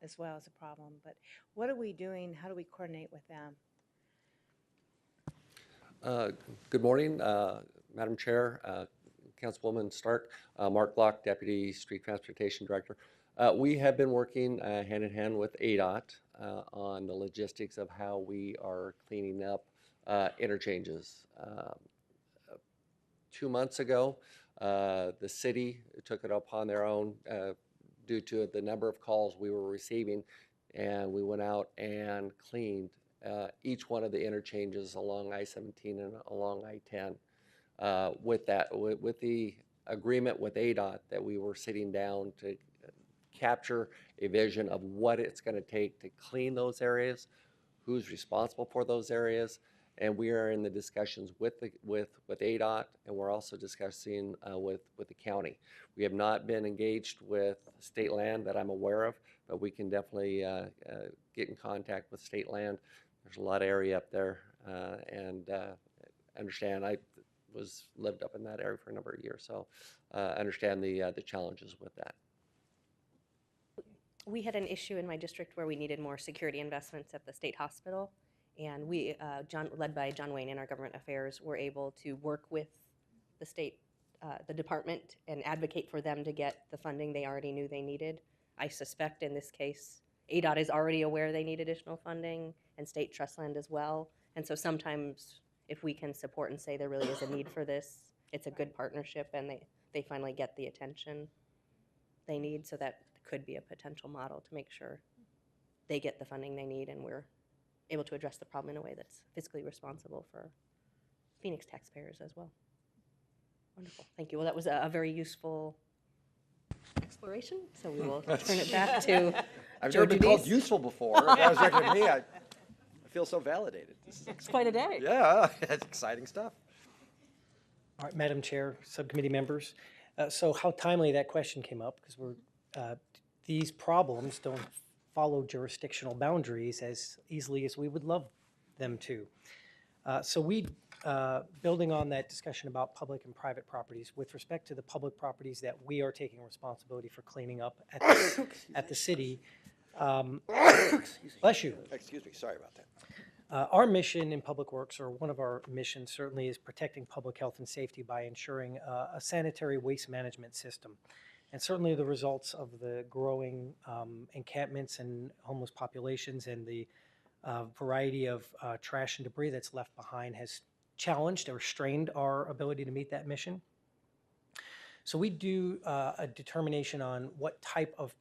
as well as a problem. But what are we doing? How do we coordinate with them? Good morning, Madam Chair, Councilwoman Stark, Mark Block, Deputy Street Transportation Director. We have been working hand in hand with ADOT on the logistics of how we are cleaning up interchanges. 2 months ago, the city took it upon their own due to the number of calls we were receiving, and we went out and cleaned each one of the interchanges along I-17 and along I-10 with the agreement with ADOT that we were sitting down to capture a vision of what it's going to take to clean those areas, who's responsible for those areas, and we are in the discussions with ADOT, and we're also discussing with the county. We have not been engaged with state land that I'm aware of, but we can definitely get in contact with state land. There's a lot of area up there, and understand. I lived up in that area for a number of years, so understand the challenges with that. We had an issue in my district where we needed more security investments at the state hospital, and we, led by John Wayne in our government affairs, were able to work with the state, the department, and advocate for them to get the funding they already knew they needed. I suspect in this case, ADOT is already aware they need additional funding, and state trust land as well. And so sometimes if we can support and say there really is a need for this, it's a good partnership, and they finally get the attention they need. So that could be a potential model to make sure they get the funding they need, and we're able to address the problem in a way that's fiscally responsible for Phoenix taxpayers as well. Wonderful, thank you. Well, that was a very useful exploration, so we will turn it back to I've Joe never been called Judice. useful before. If that was directed at me, I feel so validated. It's quite a day. Yeah, that's exciting stuff. All right, Madam Chair, subcommittee members. So how timely that question came up, because these problems don't follow jurisdictional boundaries as easily as we would love them to. Building on that discussion about public and private properties, with respect to the public properties that we are taking responsibility for cleaning up at the city, bless you. Excuse me, sorry about that. Our mission in Public Works, or one of our missions certainly, is protecting public health and safety by ensuring a sanitary waste management system. And certainly the results of the growing encampments and homeless populations and the variety of trash and debris that's left behind has challenged or strained our ability to meet that mission. So we do a determination on what type of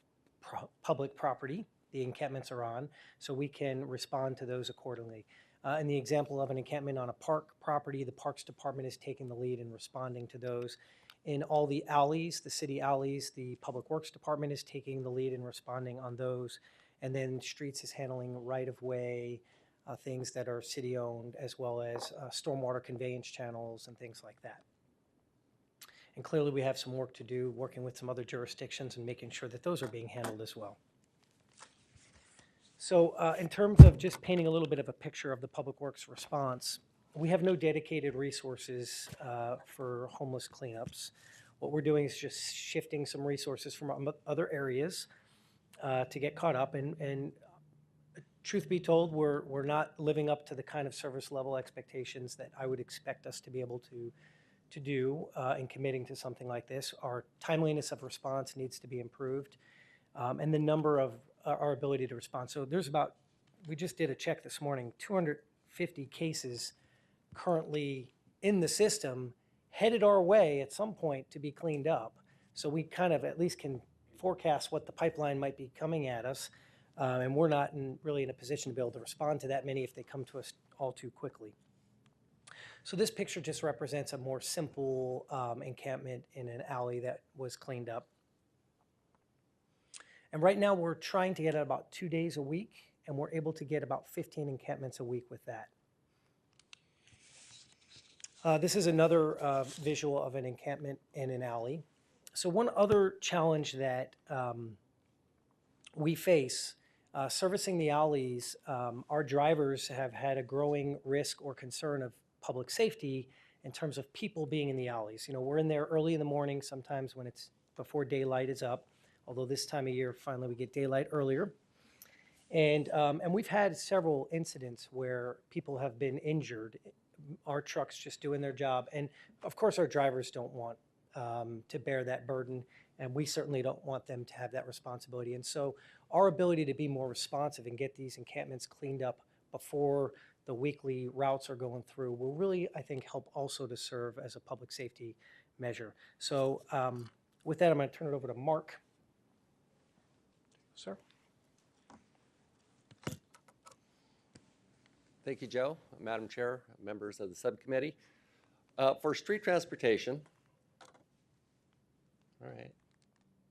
public property the encampments are on, so we can respond to those accordingly. In the example of an encampment on a park property, the Parks Department is taking the lead in responding to those. In all the alleys, the city alleys, the Public Works Department is taking the lead in responding on those. And then Streets is handling right-of-way, things that are city-owned, as well as stormwater conveyance channels and things like that. And clearly we have some work to do working with some other jurisdictions and making sure that those are being handled as well. So in terms of just painting a little bit of a picture of the Public Works response, we have no dedicated resources for homeless cleanups. What we're doing is just shifting some resources from other areas to get caught up. And truth be told, we're not living up to the kind of service level expectations that I would expect us to be able to do in committing to something like this. Our timeliness of response needs to be improved, and the number of our ability to respond. So there's we just did a check this morning, 250 cases currently in the system headed our way at some point to be cleaned up. So we kind of at least can forecast what the pipeline might be coming at us. And we're not really in a position to be able to respond to that many if they come to us all too quickly. So this picture just represents a more simple encampment in an alley that was cleaned up. And right now we're trying to get at about 2 days a week, and we're able to get about 15 encampments a week with that. This is another visual of an encampment in an alley. So one other challenge that we face servicing the alleys, our drivers have had a growing risk or concern of public safety in terms of people being in the alleys. You know, we're in there early in the morning, sometimes when it's before daylight is up, although this time of year, finally we get daylight earlier. And we've had several incidents where people have been injured, our trucks just doing their job. And of course, our drivers don't want to bear that burden, and we certainly don't want them to have that responsibility. And so our ability to be more responsive and get these encampments cleaned up before the weekly routes are going through will really, I think, help also to serve as a public safety measure. So with that, I'm going to turn it over to Mark. Sir. Thank you, Joe, Madam Chair, members of the subcommittee. For street transportation, all right,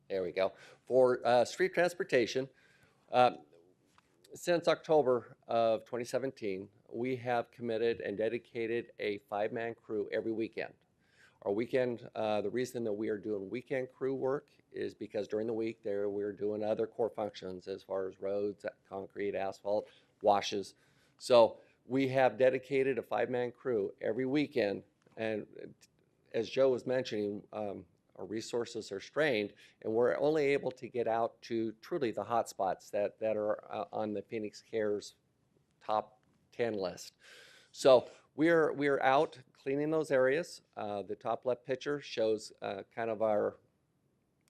there we go. For street transportation, since October of 2017, we have committed and dedicated a 5-man crew every weekend. Our weekend, the reason that we are doing weekend crew work is because during the week we're doing other core functions as far as roads, concrete, asphalt, washes. So we have dedicated a 5-man crew every weekend, and as Joe was mentioning, our resources are strained, and we're only able to get out to truly the hot spots that are on the Phoenix Cares top 10 list. So we're out cleaning those areas. The top left picture shows kind of our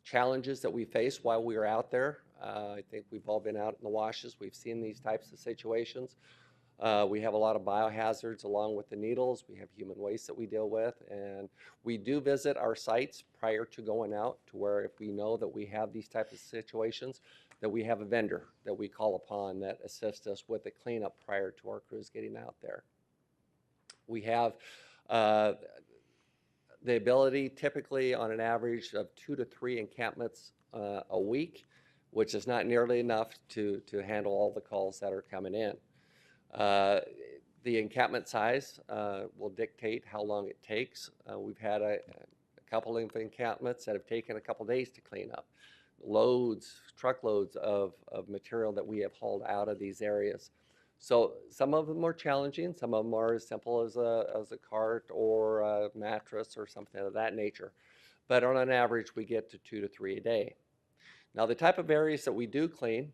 challenges that we face while we were out there. I think we've all been out in the washes. We've seen these types of situations. We have a lot of biohazards along with the needles. We have human waste that we deal with, and we do visit our sites prior to going out to where if we know that we have these types of situations, that we have a vendor that we call upon that assists us with the cleanup prior to our crews getting out there. We have the ability typically on an average of 2 to 3 encampments a week, which is not nearly enough to handle all the calls that are coming in. The encampment size will dictate how long it takes. We've had a couple of encampments that have taken a couple days to clean up. Loads, truckloads of material that we have hauled out of these areas. So some of them are challenging, some of them are as simple as a cart or a mattress or something of that nature. But on an average, we get to 2 to 3 a day. Now the type of areas that we do clean,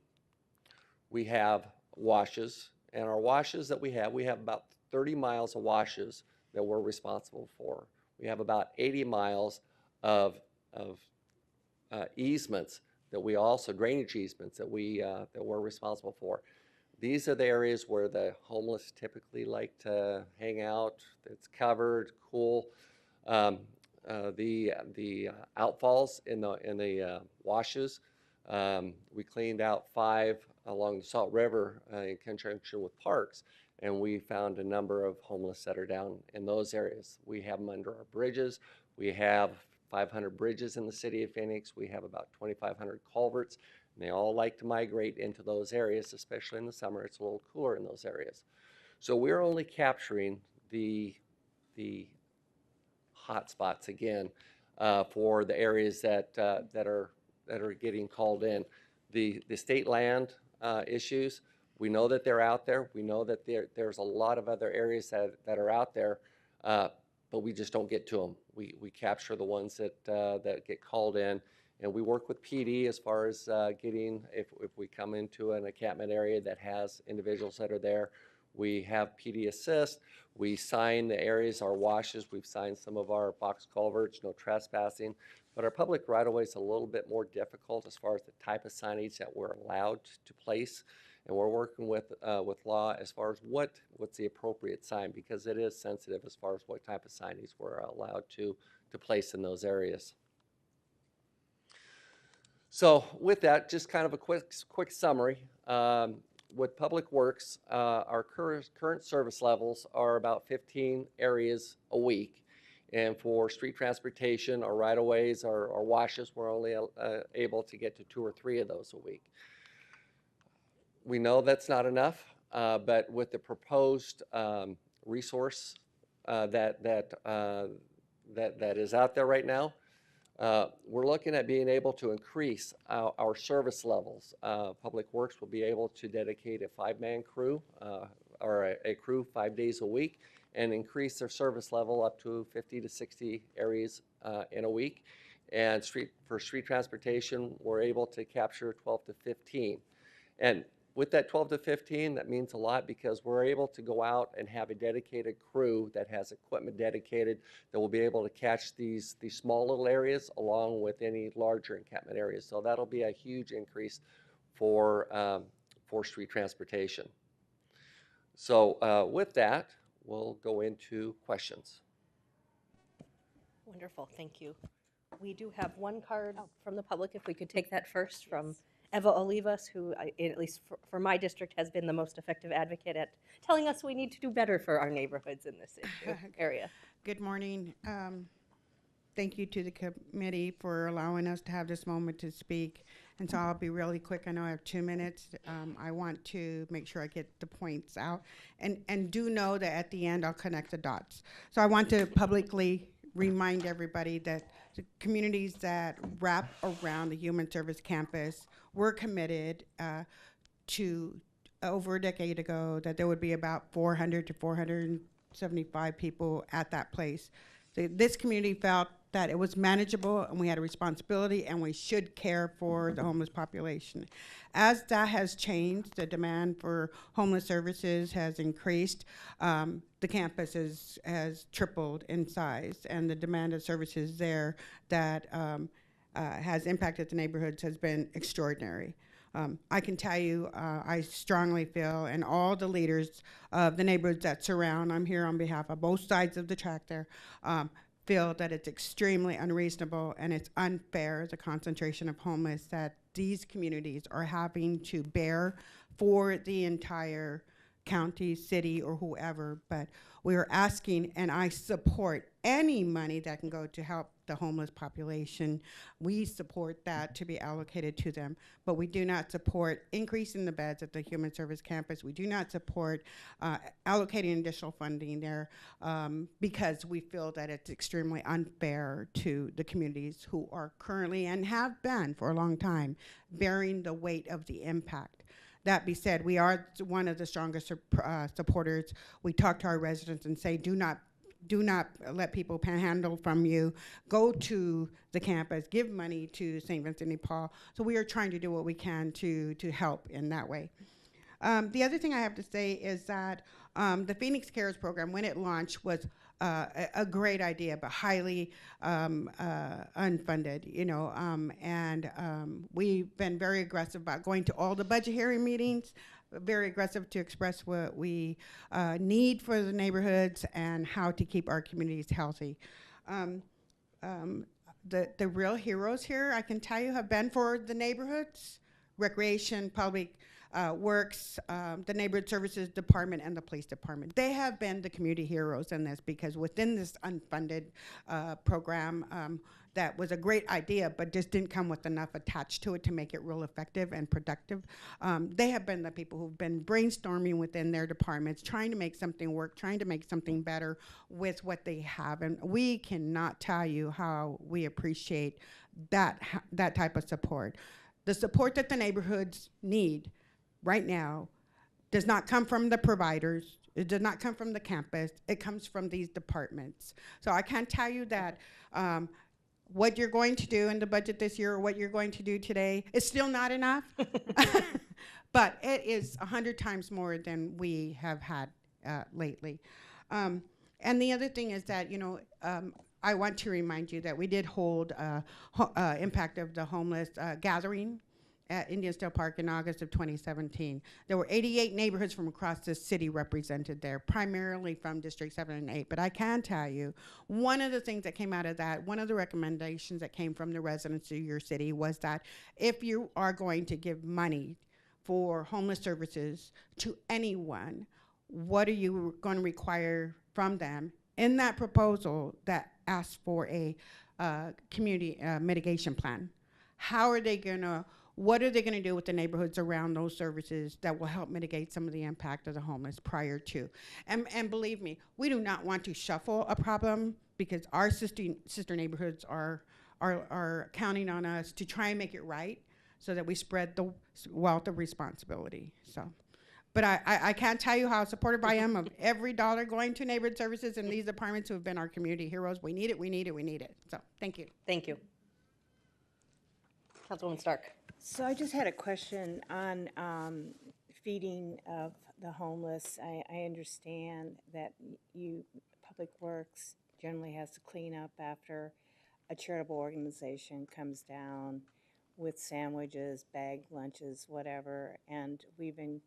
we have washes, and our washes that we have about 30 miles of washes that we're responsible for. We have about 80 miles of easements that we also, drainage easements that we're responsible for. These are the areas where the homeless typically like to hang out. It's covered, cool. The outfalls in the washes, we cleaned out 5 along the Salt River in conjunction with parks, and we found a number of homeless that are down in those areas. We have them under our bridges. We have 500 bridges in the city of Phoenix. We have about 2,500 culverts, and they all like to migrate into those areas, especially in the summer. It's a little cooler in those areas. So we're only capturing the hot spots again for the areas that are getting called in. The state land issues, we know that they're out there. We know that there's a lot of other areas that are out there, but we just don't get to them. We capture the ones that get called in, and we work with PD as far as getting, if we come into an encampment area that has individuals that are there, we have PD assist. We sign the areas, our washes. We've signed some of our box culverts, no trespassing. But our public right-of-way is a little bit more difficult as far as the type of signage that we're allowed to place. And we're working with law as far as what's the appropriate sign, because it is sensitive as far as what type of signage we're allowed to place in those areas. So with that, just kind of a quick summary. With Public Works, our current service levels are about 15 areas a week. And for street transportation, our right-of-ways, our washes, we're only able to get to 2 or 3 of those a week. We know that's not enough, but with the proposed resource that is out there right now, we're looking at being able to increase our service levels. Public Works will be able to dedicate a 5-man crew or a crew 5 days a week and increase their service level up to 50 to 60 areas in a week. And for street transportation, we're able to capture 12 to 15. And with that 12 to 15, that means a lot because we're able to go out and have a dedicated crew that has equipment dedicated that will be able to catch these small little areas along with any larger encampment areas. So that'll be a huge increase for street transportation. So with that, we'll go into questions. Wonderful, thank you. We do have one card from the public, if we could take that first, from Eva Olivas, who, at least for my district, has been the most effective advocate at telling us we need to do better for our neighborhoods in this area. Good morning. Thank you to the committee for allowing us to have this moment to speak. And so I'll be really quick. I know I have 2 minutes. I want to make sure I get the points out. And do know that at the end I'll connect the dots. So I want to publicly remind everybody that the communities that wrap around the Human Service Campus were committed to over a decade ago that there would be about 400 to 475 people at that place. So this community felt that it was manageable and we had a responsibility and we should care for the homeless population. As that has changed, the demand for homeless services has increased. The campus has tripled in size, and the demand of services there that has impacted the neighborhoods has been extraordinary. I can tell you, I strongly feel, and all the leaders of the neighborhoods that surround, I'm here on behalf of both sides of the track there, feel that it's extremely unreasonable and it's unfair, the concentration of homeless that these communities are having to bear for the entire county, city, or whoever. But we are asking, and I support any money that can go to help the homeless population. We support that to be allocated to them, but we do not support increasing the beds at the Human Service Campus. We do not support allocating additional funding there because we feel that it's extremely unfair to the communities who are currently and have been for a long time bearing the weight of the impact. That being said, we are one of the strongest supporters. We talk to our residents and say, do not let people panhandle from you. Go to the campus, give money to St. Vincent de Paul. So we are trying to do what we can to help in that way. The other thing I have to say is that the Phoenix Cares program, when it launched, was a great idea, but highly unfunded, and we've been very aggressive about going to all the budget hearing meetings, very aggressive to express what we need for the neighborhoods and how to keep our communities healthy. The real heroes here, I can tell you, have been for the neighborhoods, recreation, public works, the neighborhood services department, and the police department. They have been the community heroes in this because within this unfunded program, that was a great idea, but just didn't come with enough attached to it to make it real effective and productive. They have been the people who've been brainstorming within their departments, trying to make something work, trying to make something better with what they have. And we cannot tell you how we appreciate that type of support. The support that the neighborhoods need right now does not come from the providers. It does not come from the campus. It comes from these departments. So I can tell you that what you're going to do in the budget this year or what you're going to do today is still not enough, but it is 100 times more than we have had lately. And the other thing is that, I want to remind you that we did hold Impact of the Homeless gathering at Indiansdale Park in August of 2017. There were 88 neighborhoods from across the city represented there, primarily from District 7 and 8. But I can tell you, one of the things that came out of that, one of the recommendations that came from the residents of your city was that if you are going to give money for homeless services to anyone, what are you going to require from them in that proposal that asks for a community mitigation plan? How are they going to, what are they going to do with the neighborhoods around those services that will help mitigate some of the impact of the homeless prior to? And believe me, we do not want to shuffle a problem, because our sister neighborhoods are counting on us to try and make it right so that we spread the wealth of responsibility. So, but I can't tell you how supportive I am of every dollar going to neighborhood services and these departments who have been our community heroes. We need it, we need it, we need it. So, thank you. Thank you. Councilwoman Stark. So I just had a question on feeding of the homeless. I understand that Public Works generally has to clean up after a charitable organization comes down with sandwiches, bagged lunches, whatever, and we've been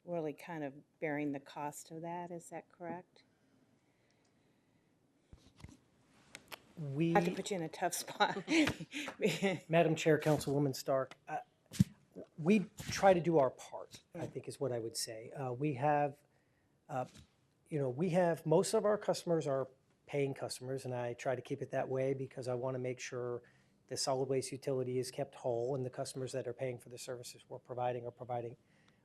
really kind of bearing the cost of that. Is that correct? I have to put you in a tough spot. Madam Chair, Councilwoman Stark, we try to do our part, I think is what I would say. We have most of our customers are paying customers, and I try to keep it that way because I want to make sure the solid waste utility is kept whole, and the customers that are paying for the services we're providing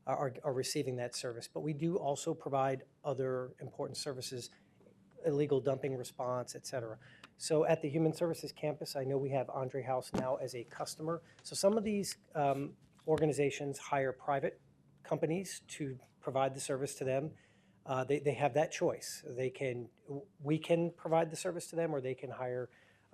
are receiving that service. But we do also provide other important services, illegal dumping response, et cetera. So at the Human Services Campus, I know we have Andre House now as a customer. So some of these organizations hire private companies to provide the service to them. They have that choice. We can provide the service to them, or they can hire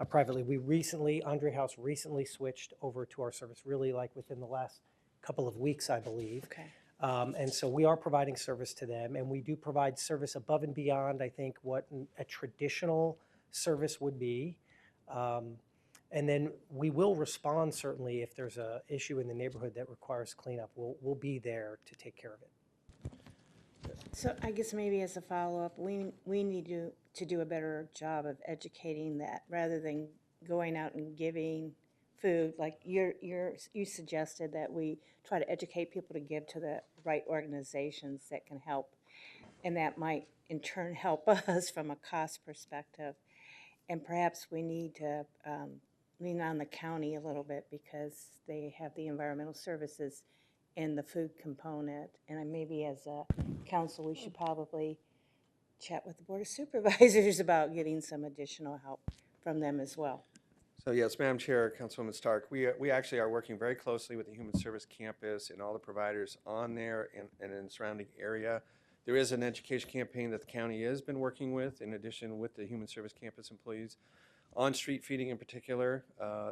privately. Andre House recently switched over to our service, really like within the last couple of weeks, I believe. Okay. And so we are providing service to them, and we do provide service above and beyond, I think, what a traditional service would be. And then we will respond, certainly, if there's an issue in the neighborhood that requires cleanup. We'll be there to take care of it. So I guess maybe as a follow-up, we need to do a better job of educating that rather than going out and giving food. Like you suggested that we try to educate people to give to the right organizations that can help, and that might in turn help us from a cost perspective. And perhaps we need to lean on the county a little bit because they have the environmental services and the food component. And maybe as a council, we should probably chat with the Board of Supervisors about getting some additional help from them as well. So yes, Madam Chair, Councilwoman Stark, we actually are working very closely with the Human Service Campus and all the providers on there and in the surrounding area. There is an education campaign that the county has been working with, in addition with the Human Service Campus employees, on street feeding in particular.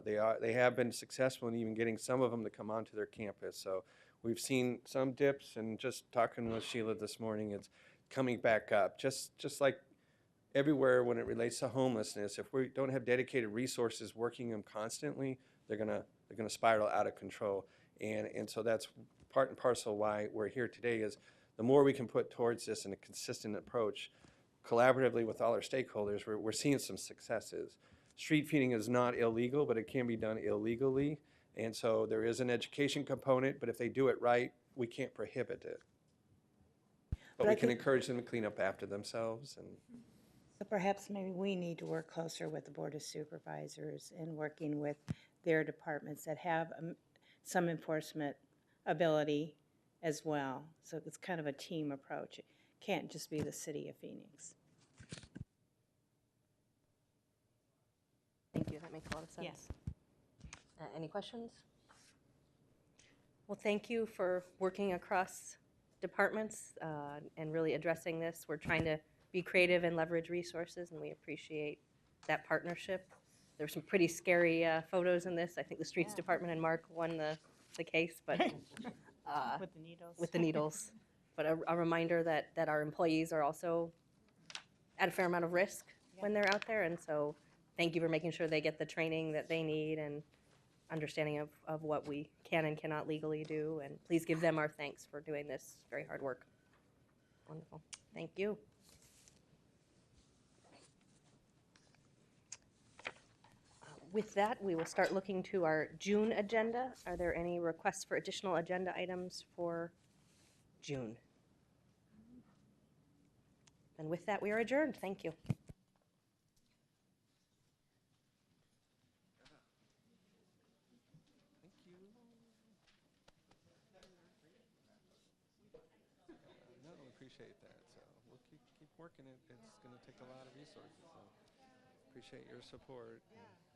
They have been successful in even getting some of them to come onto their campus. So we've seen some dips, and just talking with Sheila this morning, it's coming back up. Just like everywhere when it relates to homelessness, if we don't have dedicated resources working them constantly, they're gonna spiral out of control. And so that's part and parcel why we're here today, is the more we can put towards this in a consistent approach, collaboratively with all our stakeholders, we're seeing some successes. Street feeding is not illegal, but it can be done illegally. And so there is an education component, but if they do it right, we can't prohibit it. But we can encourage them to clean up after themselves. And so perhaps maybe we need to work closer with the Board of Supervisors and working with their departments that have some enforcement ability as well. So it's kind of a team approach. It can't just be the city of Phoenix. Thank you. That makes a lot of sense. Yes. Any questions? Well, thank you for working across departments and really addressing this. We're trying to be creative and leverage resources, and we appreciate that partnership. There's some pretty scary photos in this. I think the Streets Department and Mark won the case, but With the needles. With the needles. But a reminder that our employees are also at a fair amount of risk when they're out there, and so thank you for making sure they get the training that they need, and understanding of what we can and cannot legally do. And please give them our thanks for doing this very hard work. Wonderful. Thank you. With that, we will start looking to our June agenda. Are there any requests for additional agenda items for June? And with that, we are adjourned. Thank you. No, appreciate that. So we'll keep working it. It's going to take a lot of resources. So appreciate your support. And